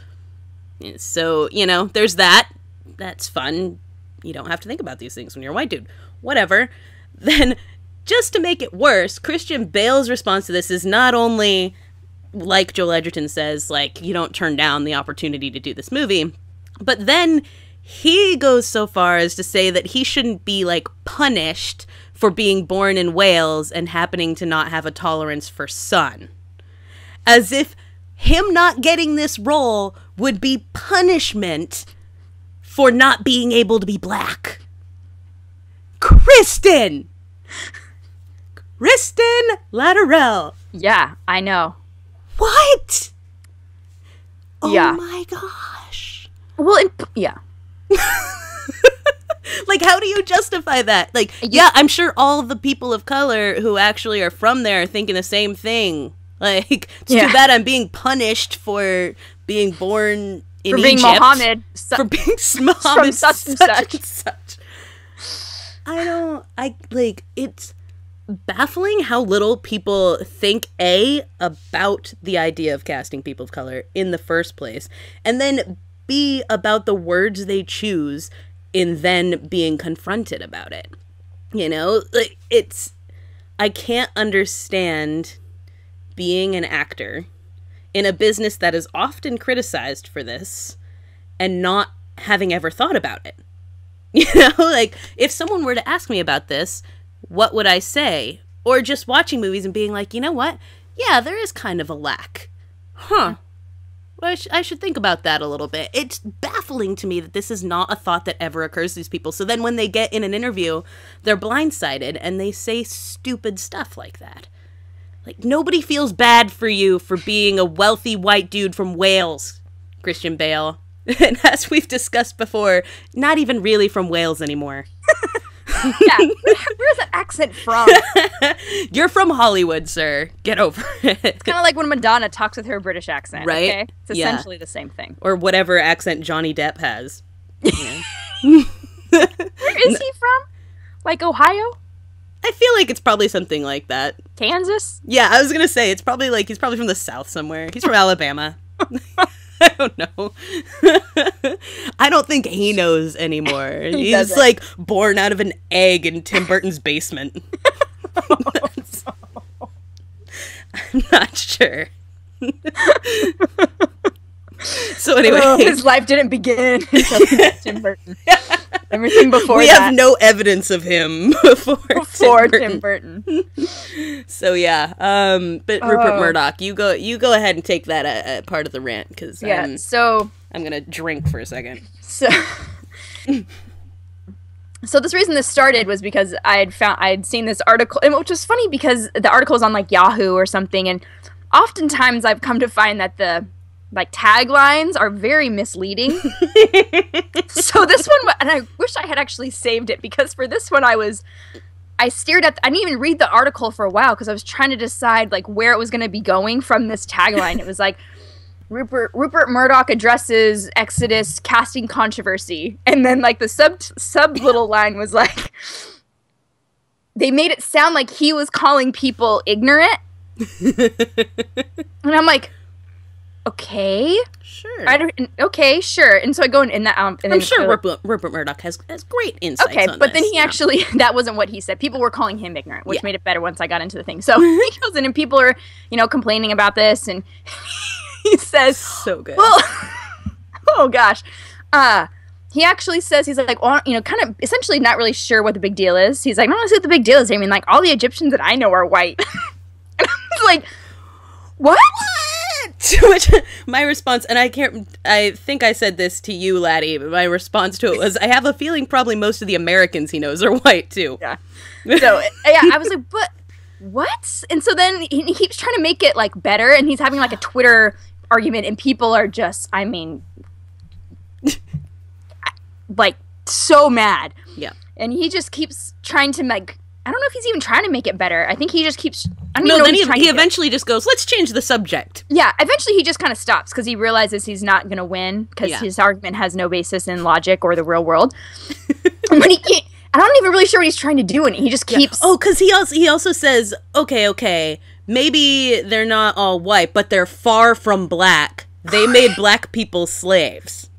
So, there's that. That's fun. You don't have to think about these things when you're a white dude. Whatever. Then, just to make it worse, Christian Bale's response to this is not only, like Joel Edgerton says, like, you don't turn down the opportunity to do this movie, but then he goes so far as to say that he shouldn't be, like, punished for being born in Wales and happening to not have a tolerance for sun. As if him not getting this role would be punishment for not being able to be black. Kristin Latterell. Yeah, I know. What? Yeah. Oh my gosh. Well, yeah. Like, how do you justify that? Like, yeah, I'm sure all of the people of color who actually are from there are thinking the same thing. Like, it's too bad I'm being punished for being born in Egypt. Mohammed. For being Mohammed such and such. It's baffling how little people think, A, about the idea of casting people of color in the first place, and then B, about the words they choose in then being confronted about it. I can't understand being an actor in a business that is often criticized for this and not having ever thought about it. If someone were to ask me about this, what would I say? Or just watching movies and being like, you know what? Yeah, there is kind of a lack. Huh. Well, I should think about that a little bit. It's baffling to me that this is not a thought that ever occurs to these people. So then when they get in an interview, they're blindsided and they say stupid stuff like that. Like, nobody feels bad for you for being a wealthy white dude from Wales, Christian Bale. And as we've discussed before, not even really from Wales anymore. Yeah, where's that accent from? You're from Hollywood, sir. Get over it. It's kind of like when Madonna talks with her British accent, right? Okay? It's essentially the same thing. Or whatever accent Johnny Depp has. Where is he from? Like Ohio? I feel like it's probably something like that. Kansas? Yeah, I was gonna say, he's probably from the South somewhere. He's from Alabama. I don't know. I don't think he knows anymore. He's like born out of an egg in Tim Burton's basement. I'm not sure. So anyway, his life didn't begin until Tim Burton. Everything before we have no evidence of him before Tim Burton. So yeah, but Rupert Murdoch, you go ahead and take that part of the rant, because so I'm gonna drink for a second. So this reason this started was because I'd seen this article, and which was funny because the article was on like Yahoo or something, and oftentimes I've come to find that the taglines are very misleading. So this one, and I wish I had actually saved it, because for this one I didn't even read the article for a while because I was trying to decide like where it was going to be going from this tagline. It was like, Rupert Murdoch addresses Exodus casting controversy, and then like the sub little line was like, they made it sound like he was calling people ignorant. And I'm like, okay, sure. Okay, sure. And so I go in that. And I'm sure Rupert Murdoch has great insights. Okay, on but then he actually, that wasn't what he said. People were calling him ignorant, which made it better once I got into the thing. So he goes in and people are, complaining about this, and he says, so good. Well, oh gosh, he actually says, he's like, well, kind of essentially not really sure what the big deal is. He's like, I don't know what the big deal is. I mean, like all the Egyptians that I know are white. And I was like, what? Which my response, and I think I said this to you, Laddie, but my response to it was, I have a feeling probably most of the Americans he knows are white too. Yeah. So yeah, I was like, but what? And so then he keeps trying to make it like better, and he's having like a Twitter argument, and people are just, I mean, like so mad. Yeah. And he just keeps trying to like I don't know if he's even trying to make it better. I think he just keeps. I don't No, even know then what he's trying he to do. eventually just goes, let's change the subject. Yeah, eventually he just kind of stops because he realizes he's not going to win because his argument has no basis in logic or the real world. But he can't. I'm not even really sure what he's trying to do, and he just keeps. Oh, because he also says, okay, maybe they're not all white, but they're far from black. They made black people slaves.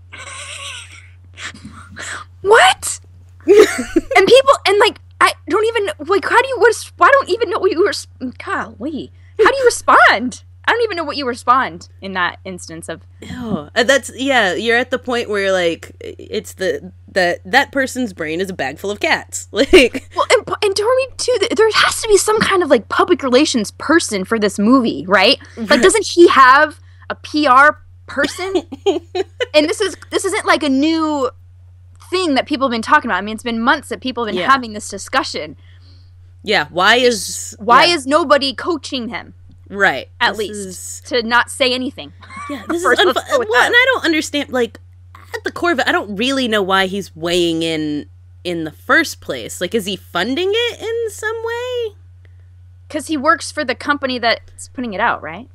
What? And people, and like, I don't even, like, how do you, I don't even know what you were, golly, how do you respond? I don't even know what you respond in that instance of. Oh, you're at the point where you're like, it's that person's brain is a bag full of cats. Like, well, and to me too, there has to be some kind of like public relations person for this movie, right? Like, doesn't he have a PR person? And this isn't like a new thing that people have been talking about. I mean, it's been months that people have been having this discussion. Yeah, why is nobody coaching him? Right. At least to not say anything. Yeah, this is and I don't understand, like, at the core of it, I don't really know why he's weighing in the first place. Like, is he funding it in some way? Because he works for the company that's putting it out, right?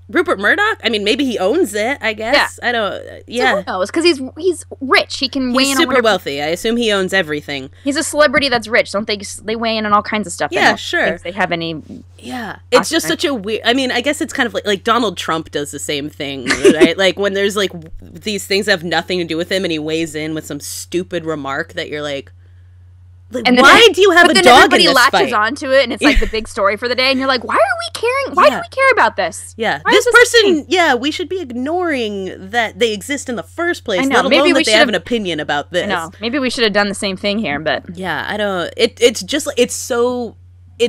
Rupert Murdoch? I mean, maybe he owns it, I guess. Yeah. I don't... Yeah. So who knows? Because he's rich. He can weigh in on... He's super wealthy. I assume he owns everything. He's a celebrity that's rich. Don't they weigh in on all kinds of stuff? Yeah, sure. If they have any... Yeah. It's just such a weird... I mean, I guess it's kind of like Donald Trump does the same thing, right? Like, when there's, like, these things that have nothing to do with him and he weighs in with some stupid remark that you're like... And why do you have a dog in this fight? Everybody latches onto it, and it's like the big story for the day, and you're like, why are we caring? Why do we care about this? Yeah, this person, we should be ignoring that they exist in the first place, let alone that they have an opinion about this. I know. Maybe we should have done the same thing here, but... Yeah, I don't... It's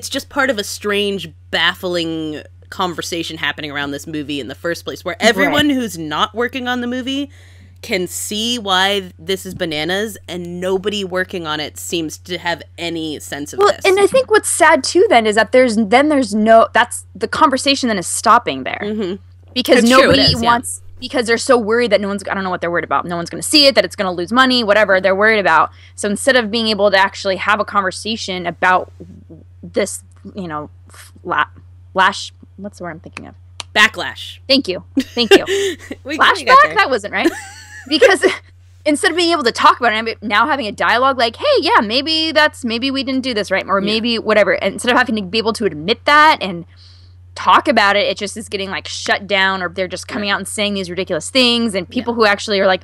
just part of a strange, baffling conversation happening around this movie in the first place, where everyone who's not working on the movie can see why this is bananas, and nobody working on it seems to have any sense of this. And I think what's sad too then is that there's no, that's the conversation then is stopping there. Mm-hmm. Because nobody wants, because they're so worried that I don't know what they're worried about. No one's going to see it, that it's going to lose money, whatever they're worried about. So instead of being able to actually have a conversation about this, what's the word I'm thinking of? Backlash. Thank you. Flashback? That wasn't right. Because instead of being able to talk about it, now having a dialogue like, hey, yeah, maybe we didn't do this right, or maybe whatever. And instead of having to be able to admit that and talk about it, it just is getting like shut down, or they're just coming out and saying these ridiculous things. And people who actually are like,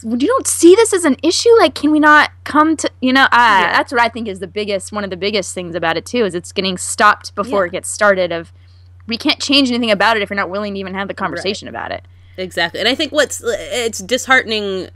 you don't see this as an issue? Like, can we not come to, that's what I think is one of the biggest things about it too, is it's getting stopped before it gets started. We can't change anything about it if you're not willing to even have the conversation about it. Exactly. And I think it's disheartening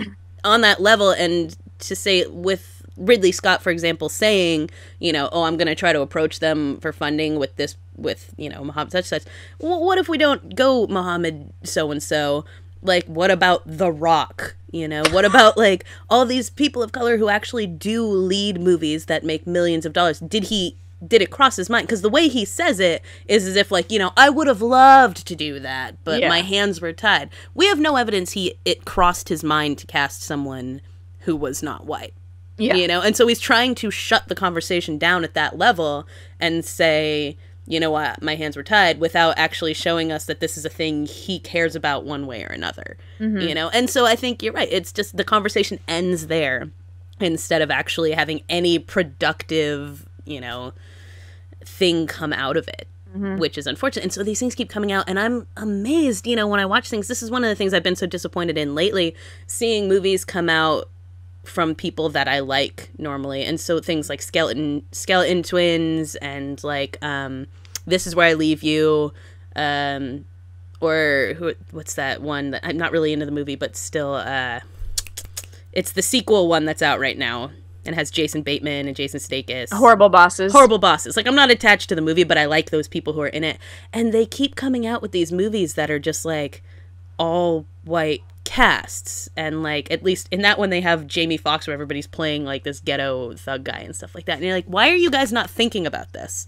on that level, and to say with Ridley Scott, for example, saying, I'm going to try to approach them for funding with Muhammad such. Well, what if we don't go Muhammad so-and-so? Like, what about The Rock? What about, like, all these people of color who actually do lead movies that make millions of dollars? Did it cross his mind? Because the way he says it is as if, like, I would have loved to do that, but my hands were tied. We have no evidence it crossed his mind to cast someone who was not white. Yeah. And so he's trying to shut the conversation down at that level and say, you know what, my hands were tied, without actually showing us that this is a thing he cares about one way or another. Mm-hmm. And so I think you're right. It's just the conversation ends there instead of actually having any productive, thing come out of it, which is unfortunate. And so these things keep coming out, and I'm amazed, when I watch things. This is one of the things I've been so disappointed in lately, seeing movies come out from people that I like normally. And so things like Skeleton Twins and like This Is Where I Leave You, or what's that one that I'm not really into the movie, but still it's the sequel one that's out right now and has Jason Bateman and Jason Sudeikis. Horrible Bosses. Like, I'm not attached to the movie, but I like those people who are in it. And they keep coming out with these movies that are just, like, all white casts. And, like, at least in that one, they have Jamie Foxx where everybody's playing, like, this ghetto thug guy and stuff like that. And you're like, why are you guys not thinking about this?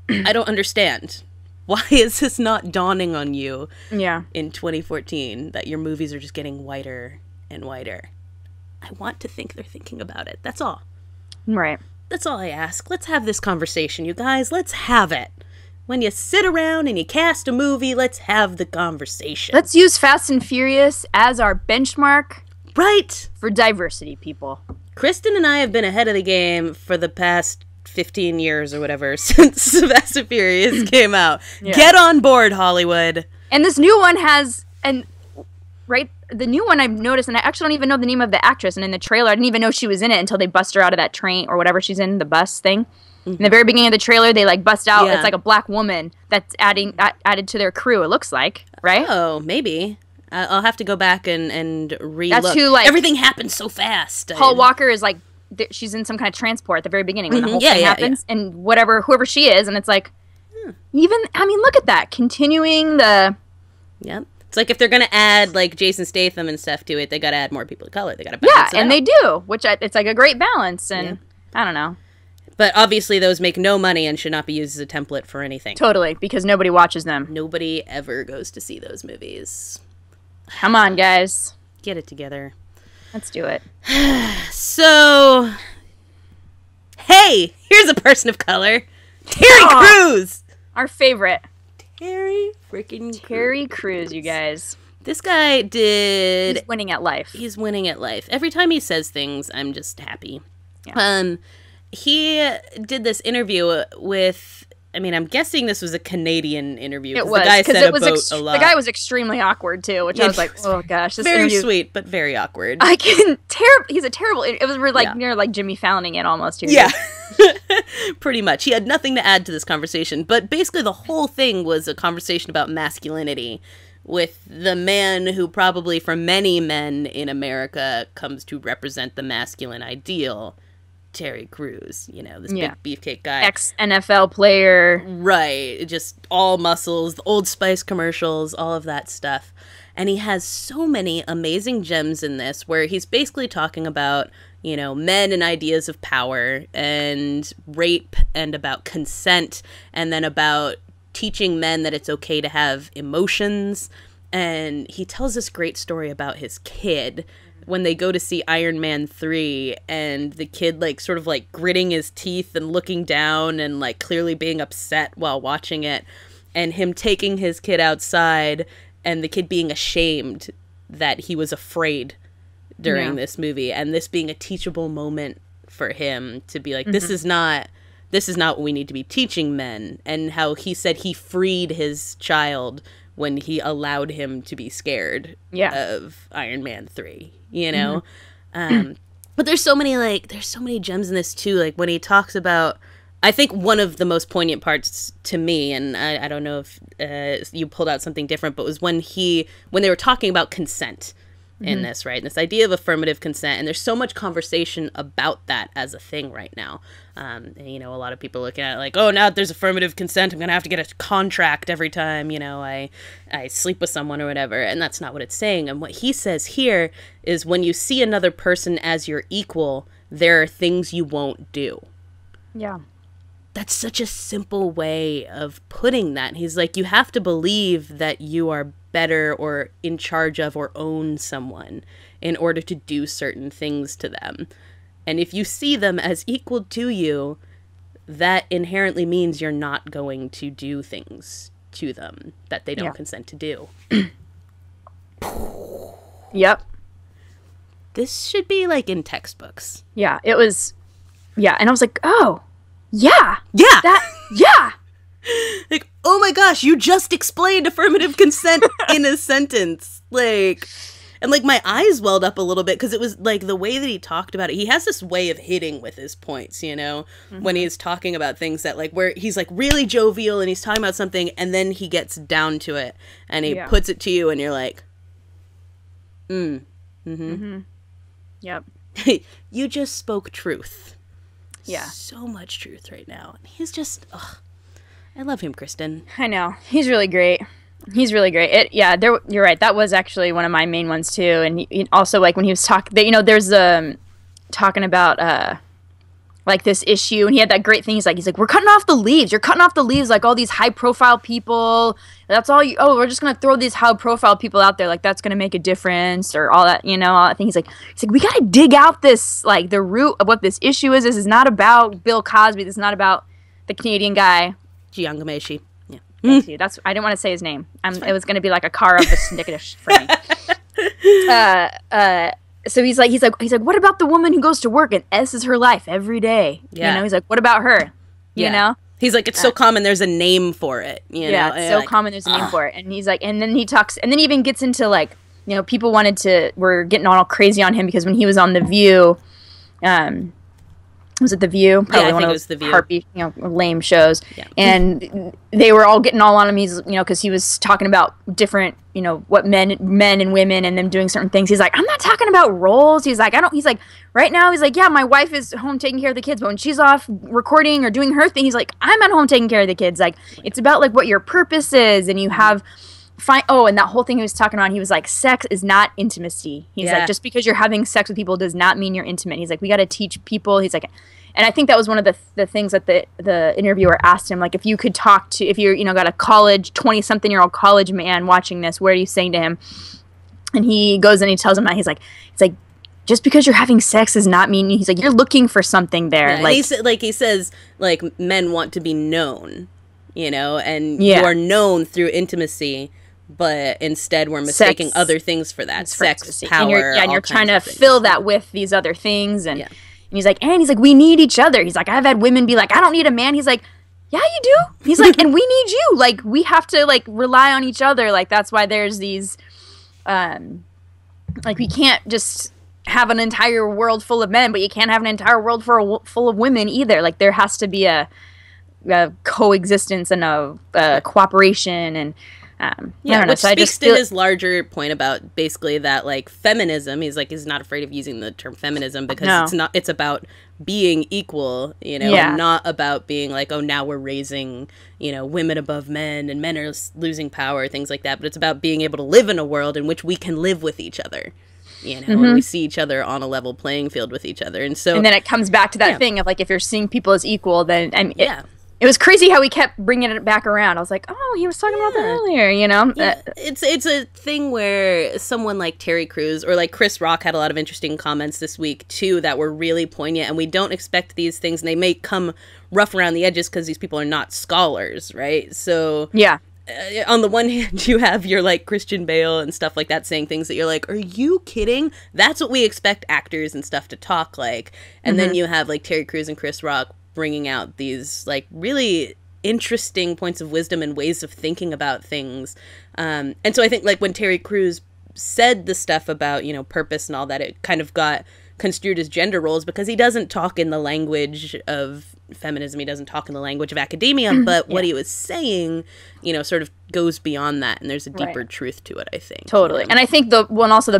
I don't understand. Why is this not dawning on you in 2014 that your movies are just getting whiter and whiter? I want to think they're thinking about it. That's all. Right. That's all I ask. Let's have this conversation, you guys. Let's have it. When you sit around and you cast a movie, let's have the conversation. Let's use Fast and Furious as our benchmark. Right. For diversity, people. Kristin and I have been ahead of the game for the past 15 years or whatever since Fast and Furious came out. Yeah. Get on board, Hollywood. And this new one has, the new one I've noticed, and I actually don't even know the name of the actress, and in the trailer, I didn't even know she was in it until they bust her out of that train, or whatever she's in, the bus thing. Mm-hmm. In the very beginning of the trailer, they, like, bust out, it's like a black woman that's added to their crew, it looks like, right? Oh, maybe. I'll have to go back and re-look. That's who, like... Everything happens so fast. Paul Walker is, like, she's in some kind of transport at the very beginning when the whole thing happens, and whoever she is, and it's like, look at that, continuing the... Yep. It's like if they're going to add, like, Jason Statham and stuff to it, they got to add more people of color. They got to balance it out. They do, which it's like a great balance, and I don't know. But obviously those make no money and should not be used as a template for anything. Totally, because nobody watches them. Nobody ever goes to see those movies. Come on, guys. Get it together. Let's do it. So, hey, here's a person of color. Terry Crews! Our favorite. Terry Crews, you guys. This guy did... He's winning at life. He's winning at life. Every time he says things, I'm just happy. Yeah. He did this interview with... I mean, I'm guessing this was a Canadian interview. It was, the guy said a lot. The guy was extremely awkward, too, which I was like, oh, gosh. This very interview... sweet, but very awkward. He's a terrible... It was near, like, Jimmy Fallon-ing it almost here. Yeah. Pretty much. He had nothing to add to this conversation, but basically the whole thing was a conversation about masculinity with the man who probably for many men in America comes to represent the masculine ideal, Terry Crews, this big beefcake guy. Ex-NFL player. Right. Just all muscles, the Old Spice commercials, all of that stuff. And he has so many amazing gems in this where he's basically talking about, men and ideas of power and rape and about consent and then about teaching men that it's okay to have emotions. And he tells this great story about his kid when they go to see Iron Man 3 and the kid sort of gritting his teeth and looking down and clearly being upset while watching it, and him taking his kid outside and the kid being ashamed that he was afraid during this movie, and this being a teachable moment for him to be like, this is not what we need to be teaching men, and how he said he freed his child when he allowed him to be scared of Iron Man 3, but there's so many gems in this too, when he talks about, I think one of the most poignant parts to me, and I don't know if you pulled out something different, but was when they were talking about consent in this, right? And this idea of affirmative consent, and there's so much conversation about that as a thing right now. And, a lot of people looking at it like, oh, now that there's affirmative consent, I'm going to have to get a contract every time, I sleep with someone or whatever. And that's not what it's saying. And what he says here is when you see another person as your equal, there are things you won't do. Yeah. That's such a simple way of putting that. He's like, you have to believe that you are better or in charge of or own someone in order to do certain things to them. And if you see them as equal to you, that inherently means you're not going to do things to them that they don't consent to do. Yep. This should be in textbooks. Yeah, it was. Yeah, and I was like, oh, yeah. Yeah. Yeah. Oh my gosh, you just explained affirmative consent in a sentence. And my eyes welled up a little bit because it was the way that he talked about it. He has this way of hitting with his points, when he's talking about things that where he's really jovial and he's talking about something and then he gets down to it and he puts it to you and you're like, Yep. You just spoke truth. Yeah. So much truth right now. And he's just, I love him, Kristin. I know. He's really great. You're right. That was actually one of my main ones too. And he also when he was talking, there's talking about like this issue, and he had that great thing. He's like, we're cutting off the leaves. You're cutting off the leaves, like all these high profile people. That's all you. Oh, we're just gonna throw these high profile people out there. Like that's gonna make a difference, or all that. All that thing. He's like, we gotta dig out this, like the root of what this issue is. This is not about Bill Cosby. This is not about the Canadian guy. Giangameshi. Yeah. Thank you. I didn't want to say his name. It was gonna be like a car of a syndicative for me. So he's like, what about the woman who goes to work and S's her life every day? Yeah. He's like, what about her? You know? He's like, it's so common, there's a name for it. Yeah, it's so common, there's a name for it. And he's like, and then he talks, and then he even gets into like, people were getting all crazy on him because when he was on The View, was it The View? Probably one of those harpy, lame shows. Yeah. And they were all getting all on him. He's, because he was talking about different, what men and women and them doing certain things. He's like, I'm not talking about roles. He's like, right now, he's like, yeah, my wife is home taking care of the kids, but when she's off recording or doing her thing, he's like, I'm at home taking care of the kids. Like, it's about like what your purpose is, and you have. And that whole thing he was talking about, he was like, sex is not intimacy. He's like, just because you're having sex with people does not mean you're intimate. He's like, we got to teach people. He's like, and I think that was one of the things that the interviewer asked him, like, if you could talk to, if you're, got a 20-something-year-old college man watching this, what are you saying to him? And he goes and he tells him that he's like, just because you're having sex does not mean, he's like, you're looking for something there. Yeah, he says, men want to be known, and you are known through intimacy. But instead, we're mistaking other things for that. Sex, power, and you're trying to fill that with these other things. And he's like, we need each other. He's like, I've had women be like, I don't need a man. He's like, yeah, you do. He's like, and we need you. Like, we have to, like, rely on each other. Like, that's why there's these, we can't just have an entire world full of men, but you can't have an entire world full of women either. Like, there has to be a coexistence and a cooperation and... which speaks to his larger point about basically that, like, feminism. He's like, he's not afraid of using the term feminism because it's about being equal, and not about being like, oh, now we're raising, women above men and men are losing power, things like that. But it's about being able to live in a world in which we can live with each other, and we see each other on a level playing field with each other. And then it comes back to that thing of, like, if you're seeing people as equal, then, it was crazy how he kept bringing it back around. I was like, oh, he was talking about that earlier, Yeah. It's a thing where someone like Terry Crews or like Chris Rock had a lot of interesting comments this week, too, that were really poignant. And we don't expect these things. And they may come rough around the edges because these people are not scholars, right? So on the one hand, you have your, like, Christian Bale and stuff like that saying things that you're like, are you kidding? That's what we expect actors and stuff to talk like. And then you have, like, Terry Crews and Chris Rock bringing out these, like, really interesting points of wisdom and ways of thinking about things. And so I think, like, when Terry Crews said the stuff about, purpose and all that, it kind of got construed as gender roles because he doesn't talk in the language of feminism. He doesn't talk in the language of academia, but what he was saying, sort of goes beyond that, and there's a deeper truth to it, I think. Totally. And I think the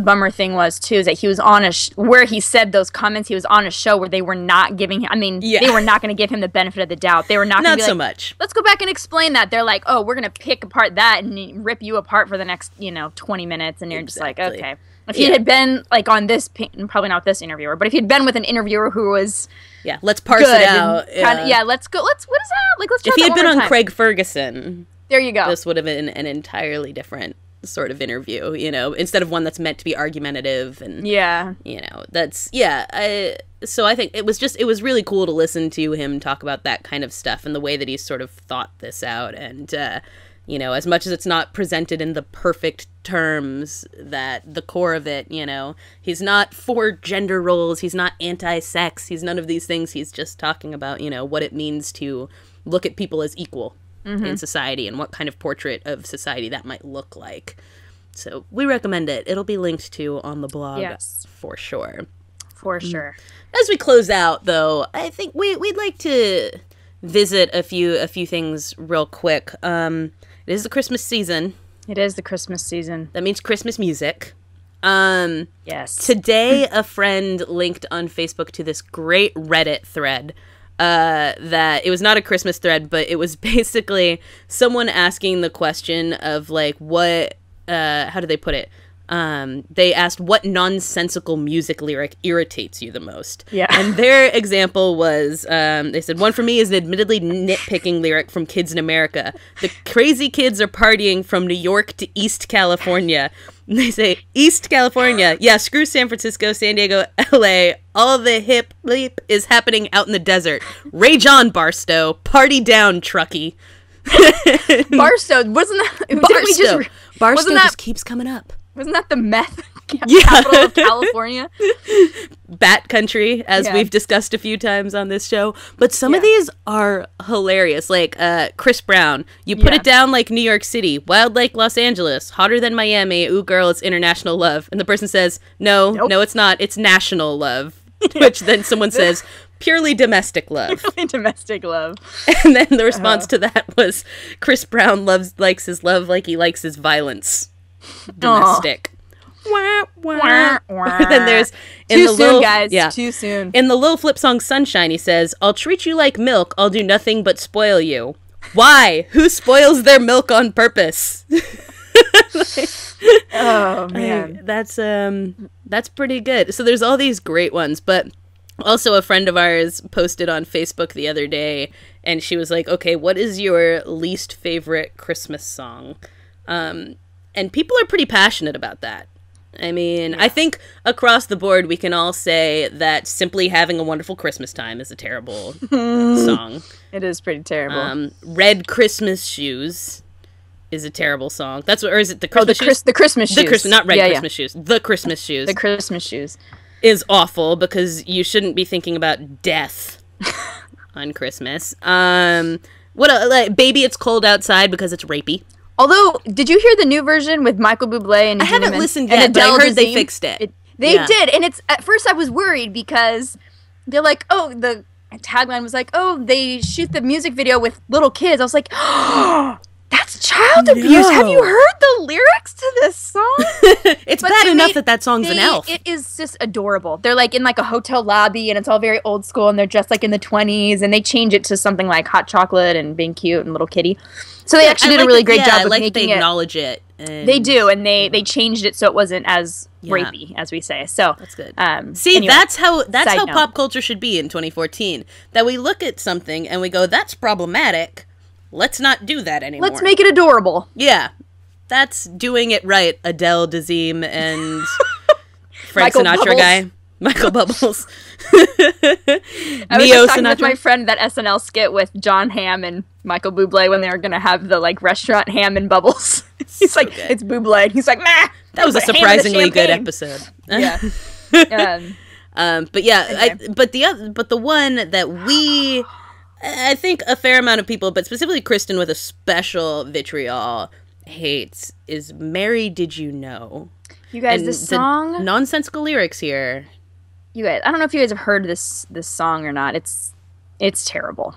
bummer thing was, too, is that he was on where he said those comments, he was on a show where they were not giving him, they were not going to give him the benefit of the doubt. They were not going to be so like, much. Let's go back and explain that. They're like, oh, we're going to pick apart that and rip you apart for the next, 20 minutes, and you're just like, okay. If he had been, like, on this, probably not with this interviewer, but if he'd been with an interviewer who was... Yeah, let's parse it out. Let's go, what is that? Like, let's try If he that had been on time. Craig Ferguson... There you go. This would have been an entirely different sort of interview, instead of one that's meant to be argumentative and... that's... So I think it was really cool to listen to him talk about that kind of stuff and the way that he's sort of thought this out and... as much as it's not presented in the perfect terms, that the core of it, he's not for gender roles, he's not anti-sex, he's none of these things, he's just talking about, what it means to look at people as equal in society and what kind of portrait of society that might look like. So we recommend it. It'll be linked to on the blog for sure. For sure. As we close out, though, I think we'd like to visit a few things real quick. It is the Christmas season. It is the Christmas season. That means Christmas music. Yes. Today, a friend linked on Facebook to this great Reddit thread that it was not a Christmas thread, but it was basically someone asking the question of, like, what, how do they put it? they asked what nonsensical music lyric irritates you the most. Yeah. And their example was, they said, one for me is an admittedly nitpicking lyric from Kids in America. The crazy kids are partying from New York to East California. And they say, East California. Yeah, screw San Francisco, San Diego, LA. All the hip leap is happening out in the desert. Rage on, Barstow. Party down, Truckee. Barstow, wasn't that... Barstow just keeps coming up. Wasn't that the meth capital of California? Bat country, as we've discussed a few times on this show. But some of these are hilarious. Like Chris Brown, you put it down like New York City, Wild Lake, Los Angeles, hotter than Miami. Ooh, girl, it's international love. And the person says, no, it's not. It's national love. Which then someone says, purely domestic love. Purely domestic love. And then the response to that was, Chris Brown likes his love like he likes his violence. Domestic. Wah, wah. Then there's too soon, guys. Yeah. Too soon. In the Lil Flip song Sunshine, he says, I'll treat you like milk. I'll do nothing but spoil you. Why? Who spoils their milk on purpose? Oh man, that's pretty good. So there's all these great ones, but also a friend of ours posted on Facebook the other day, and she was like, "Okay, what is your least favorite Christmas song?" And people are pretty passionate about that. I mean, I think across the board we can all say that Simply Having a Wonderful Christmas Time is a terrible song. It is pretty terrible. Red Christmas Shoes is a terrible song. That's what, or is it the Christmas Shoes? The Christmas Shoes. Not Red Christmas Shoes. The Christmas Shoes. The Christmas Shoes. Is awful because you shouldn't be thinking about death on Christmas. Like Baby It's Cold Outside because it's rapey. Although, did you hear the new version with Michael Bublé and I haven't listened yet, but I heard they fixed it. They did, and it's at first I was worried because they're like, oh, the tagline was like, oh, they shoot the music video with little kids. I was like, oh, that's child abuse. Have you heard the lyrics to this song? It's bad enough that song's an elf. It is just adorable. They're like in like a hotel lobby, and it's all very old school, and they're dressed like in the 20s, and they change it to something like hot chocolate and being cute and little kitty. So they actually did a really great job of making they acknowledge it. They do, and they changed it so it wasn't as rapey, as we say. So that's good. Anyway, that's how pop culture should be in 2014. That we look at something and we go, "That's problematic. Let's not do that anymore. Let's make it adorable." Yeah, that's doing it right. Adele Dazeem and Frank Michael Sinatra Bubbles. guy. Michael Bubbles. I was just talking with my friend that SNL skit with John Hamm and Michael Bublé when they were going to have the like restaurant Ham and Bubbles. He's like, good. It's Bublé. And he's like, nah. That was a surprisingly good episode. Yeah. But yeah, okay. but the one that I think a fair amount of people, but specifically Kristin with a special vitriol hates is Mary Did You Know? You guys, this song, the nonsensical lyrics here. You guys, I don't know if you guys have heard this song or not. It's terrible.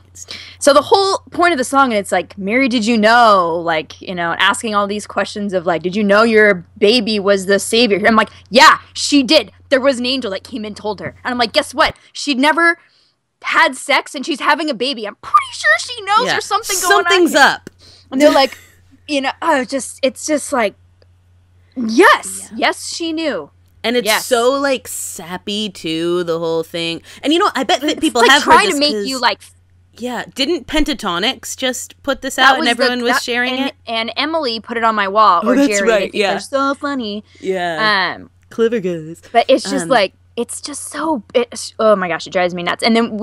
So the whole point of the song, and it's like, Mary, did you know? Like, you know, asking all these questions of like, did you know your baby was the savior? I'm like, yeah, she did. There was an angel that came and told her. And I'm like, guess what? She'd never had sex and she's having a baby. I'm pretty sure she knows there's something going on. Something's up. And they're like, you know, it's just like, yes, she knew. And it's so, like, sappy, too, the whole thing. And, you know, I bet that people like have heard trying this to make you, like... Yeah. Didn't Pentatonics just put this out and everyone was sharing it? And Emily put it on my wall. Or that's Jerry. right, They're so funny. Yeah. Clever guys. But it's just, like... It's just so... oh, my gosh. It drives me nuts. And then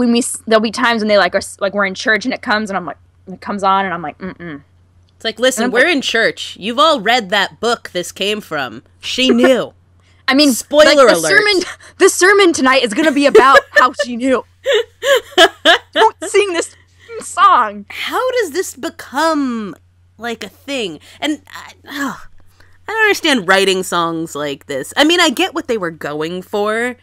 there'll be times when they, like, are, like, we're in church and it comes and I'm like... It comes on and I'm like, mm-mm. It's like, listen, we're in church. You've all read that book this came from. She knew. I mean, spoiler alert. The sermon tonight is going to be about how she knew. Don't sing this song. How does this become, like, a thing? And I don't understand writing songs like this. I mean, I get what they were going for.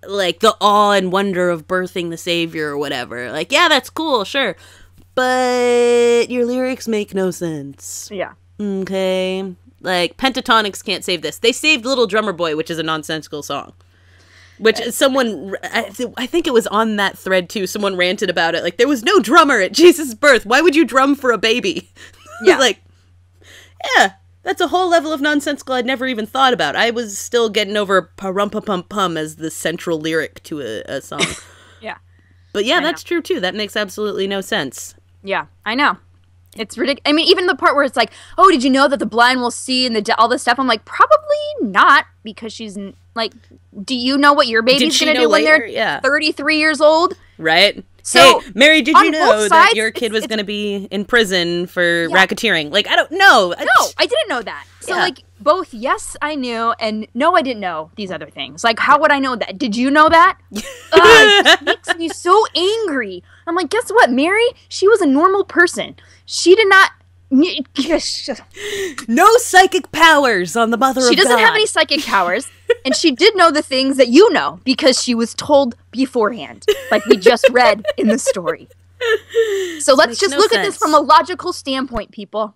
Like, the awe and wonder of birthing the savior or whatever. Like, yeah, that's cool, sure. But your lyrics make no sense. Yeah. Okay. Like, Pentatonics can't save this. They saved Little Drummer Boy, which is a nonsensical song. Which someone, I think it was on that thread, too. Someone ranted about it. Like, there was no drummer at Jesus' birth. Why would you drum for a baby? Yeah. Like, yeah, That's a whole level of nonsensical I'd never even thought about. I was still getting over pa-rum-pa-pum-pum as the central lyric to a song. Yeah. But yeah, that's true too. That makes absolutely no sense. Yeah, I know. It's ridiculous. I mean, even the part where it's like, oh, did you know that the blind will see and all this stuff? I'm like, probably not, because she's like, do you know what your baby's going to do when they're 33 years old? Right. So, hey, Mary, did you know that your kid was it's going to be in prison for racketeering? Like, I don't know. No, I didn't know that. So, like, both yes, I knew, and no, I didn't know these other things. Like, how would I know that? Did you know that? It makes me so angry. I'm like, guess what, Mary? She was a normal person. She did not... No psychic powers on the mother of God. She doesn't have any psychic powers, and she did know the things that you know, because she was told beforehand, like we just read in the story. So let's just look at this from a logical standpoint, people.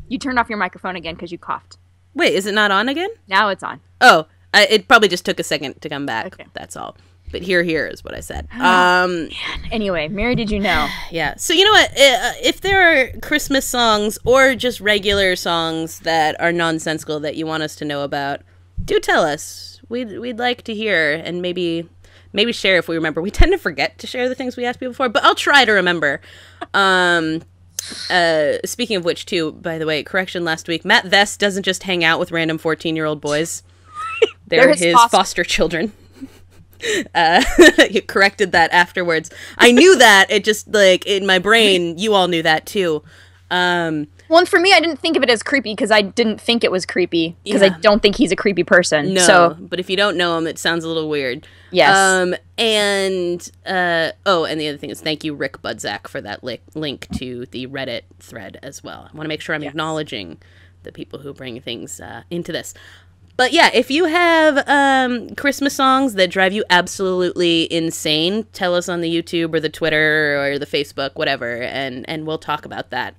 You turned off your microphone again because you coughed. Wait, is it not on again? Now it's on. Oh, it probably just took a second to come back. Okay. That's all. But here is what I said. Anyway, Mary, did you know? Yeah. So you know what? If there are Christmas songs or just regular songs that are nonsensical that you want us to know about, do tell us. We'd like to hear, and maybe share if we remember. We tend to forget to share the things we ask people for, but I'll try to remember. Speaking of which, too, by the way, correction last week, Matt Vest doesn't just hang out with random 14-year-old boys. They're his foster children. You corrected that afterwards. I knew that. It just, like, in my brain, you all knew that, too. Well, and for me, I didn't think of it as creepy because I didn't think it was creepy because I don't think he's a creepy person. No, but if you don't know him, it sounds a little weird. Yes. And the other thing is, thank you, Rick Budzak, for that link to the Reddit thread as well. I want to make sure I'm acknowledging the people who bring things into this. But yeah, if you have Christmas songs that drive you absolutely insane, tell us on the YouTube or the Twitter or the Facebook, whatever, and we'll talk about that.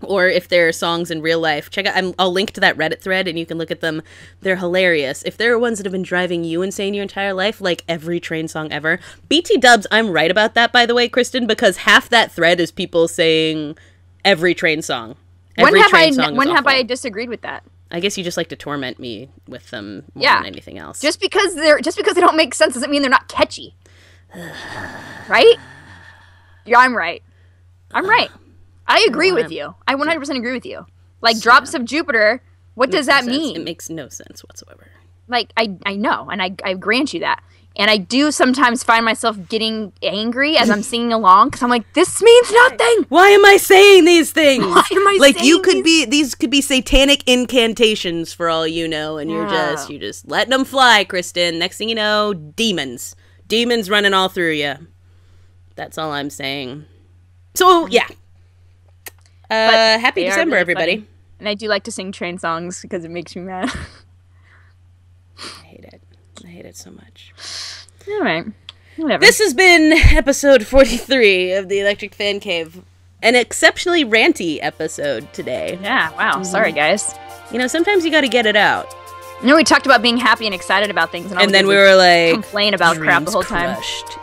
Or if there are songs in real life, check out. I'll link to that Reddit thread, and you can look at them. They're hilarious. If there are ones that have been driving you insane your entire life, like every train song ever, BT Dubs, I'm right about that, by the way, Kristin, because half that thread is people saying every train song. When have I disagreed with that? I guess you just like to torment me with them more than anything else. Just because they don't make sense doesn't mean they're not catchy. Right? Yeah, I'm right. I agree with you. I 100% agree with you. Like, Drops of Jupiter, what does that mean? It makes no sense whatsoever. Like, I know, and I grant you that. And I do sometimes find myself getting angry as I'm singing along, because I'm like, this means nothing! Why am I saying these things? Why am I like, saying these could be satanic incantations for all you know, and you're just letting them fly, Kristin. Next thing you know, demons running all through you. That's all I'm saying. So yeah, happy December, really, everybody. Funny. And I do like to sing train songs because it makes me mad. I hate it so much. All right, whatever. This has been episode 43 of the Electric Fan Cave. An exceptionally ranty episode today. Yeah, wow. Sorry, guys. You know, sometimes you gotta get it out. You know, we talked about being happy and excited about things, and then we were like, complain about crap the whole time.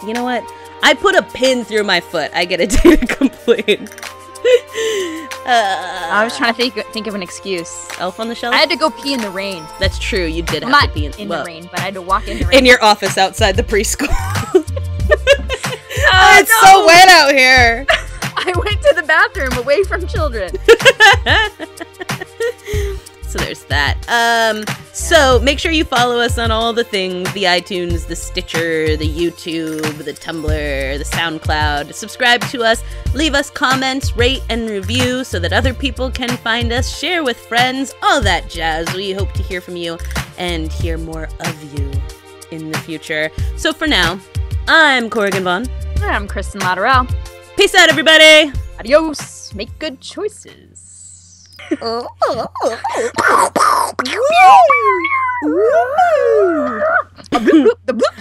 You know what? I put a pin through my foot. I get a day to complain. I was trying to think of an excuse. Elf on the Shelf? I had to go pee in the rain. That's true. You did have to pee in the rain, but I had to walk in the rain. In your office outside the preschool. It's so wet out here. I went to the bathroom away from children. So there's that. So make sure you follow us on all the things, the iTunes, the Stitcher, the YouTube, the Tumblr, the SoundCloud. Subscribe to us, leave us comments, rate and review so that other people can find us, share with friends, all that jazz. We hope to hear from you and hear more of you in the future. So for now, I'm Corrigan Vaughn. And I'm Kristin Lotterell. Peace out, everybody. Adios. Make good choices. The bloop, the bloop.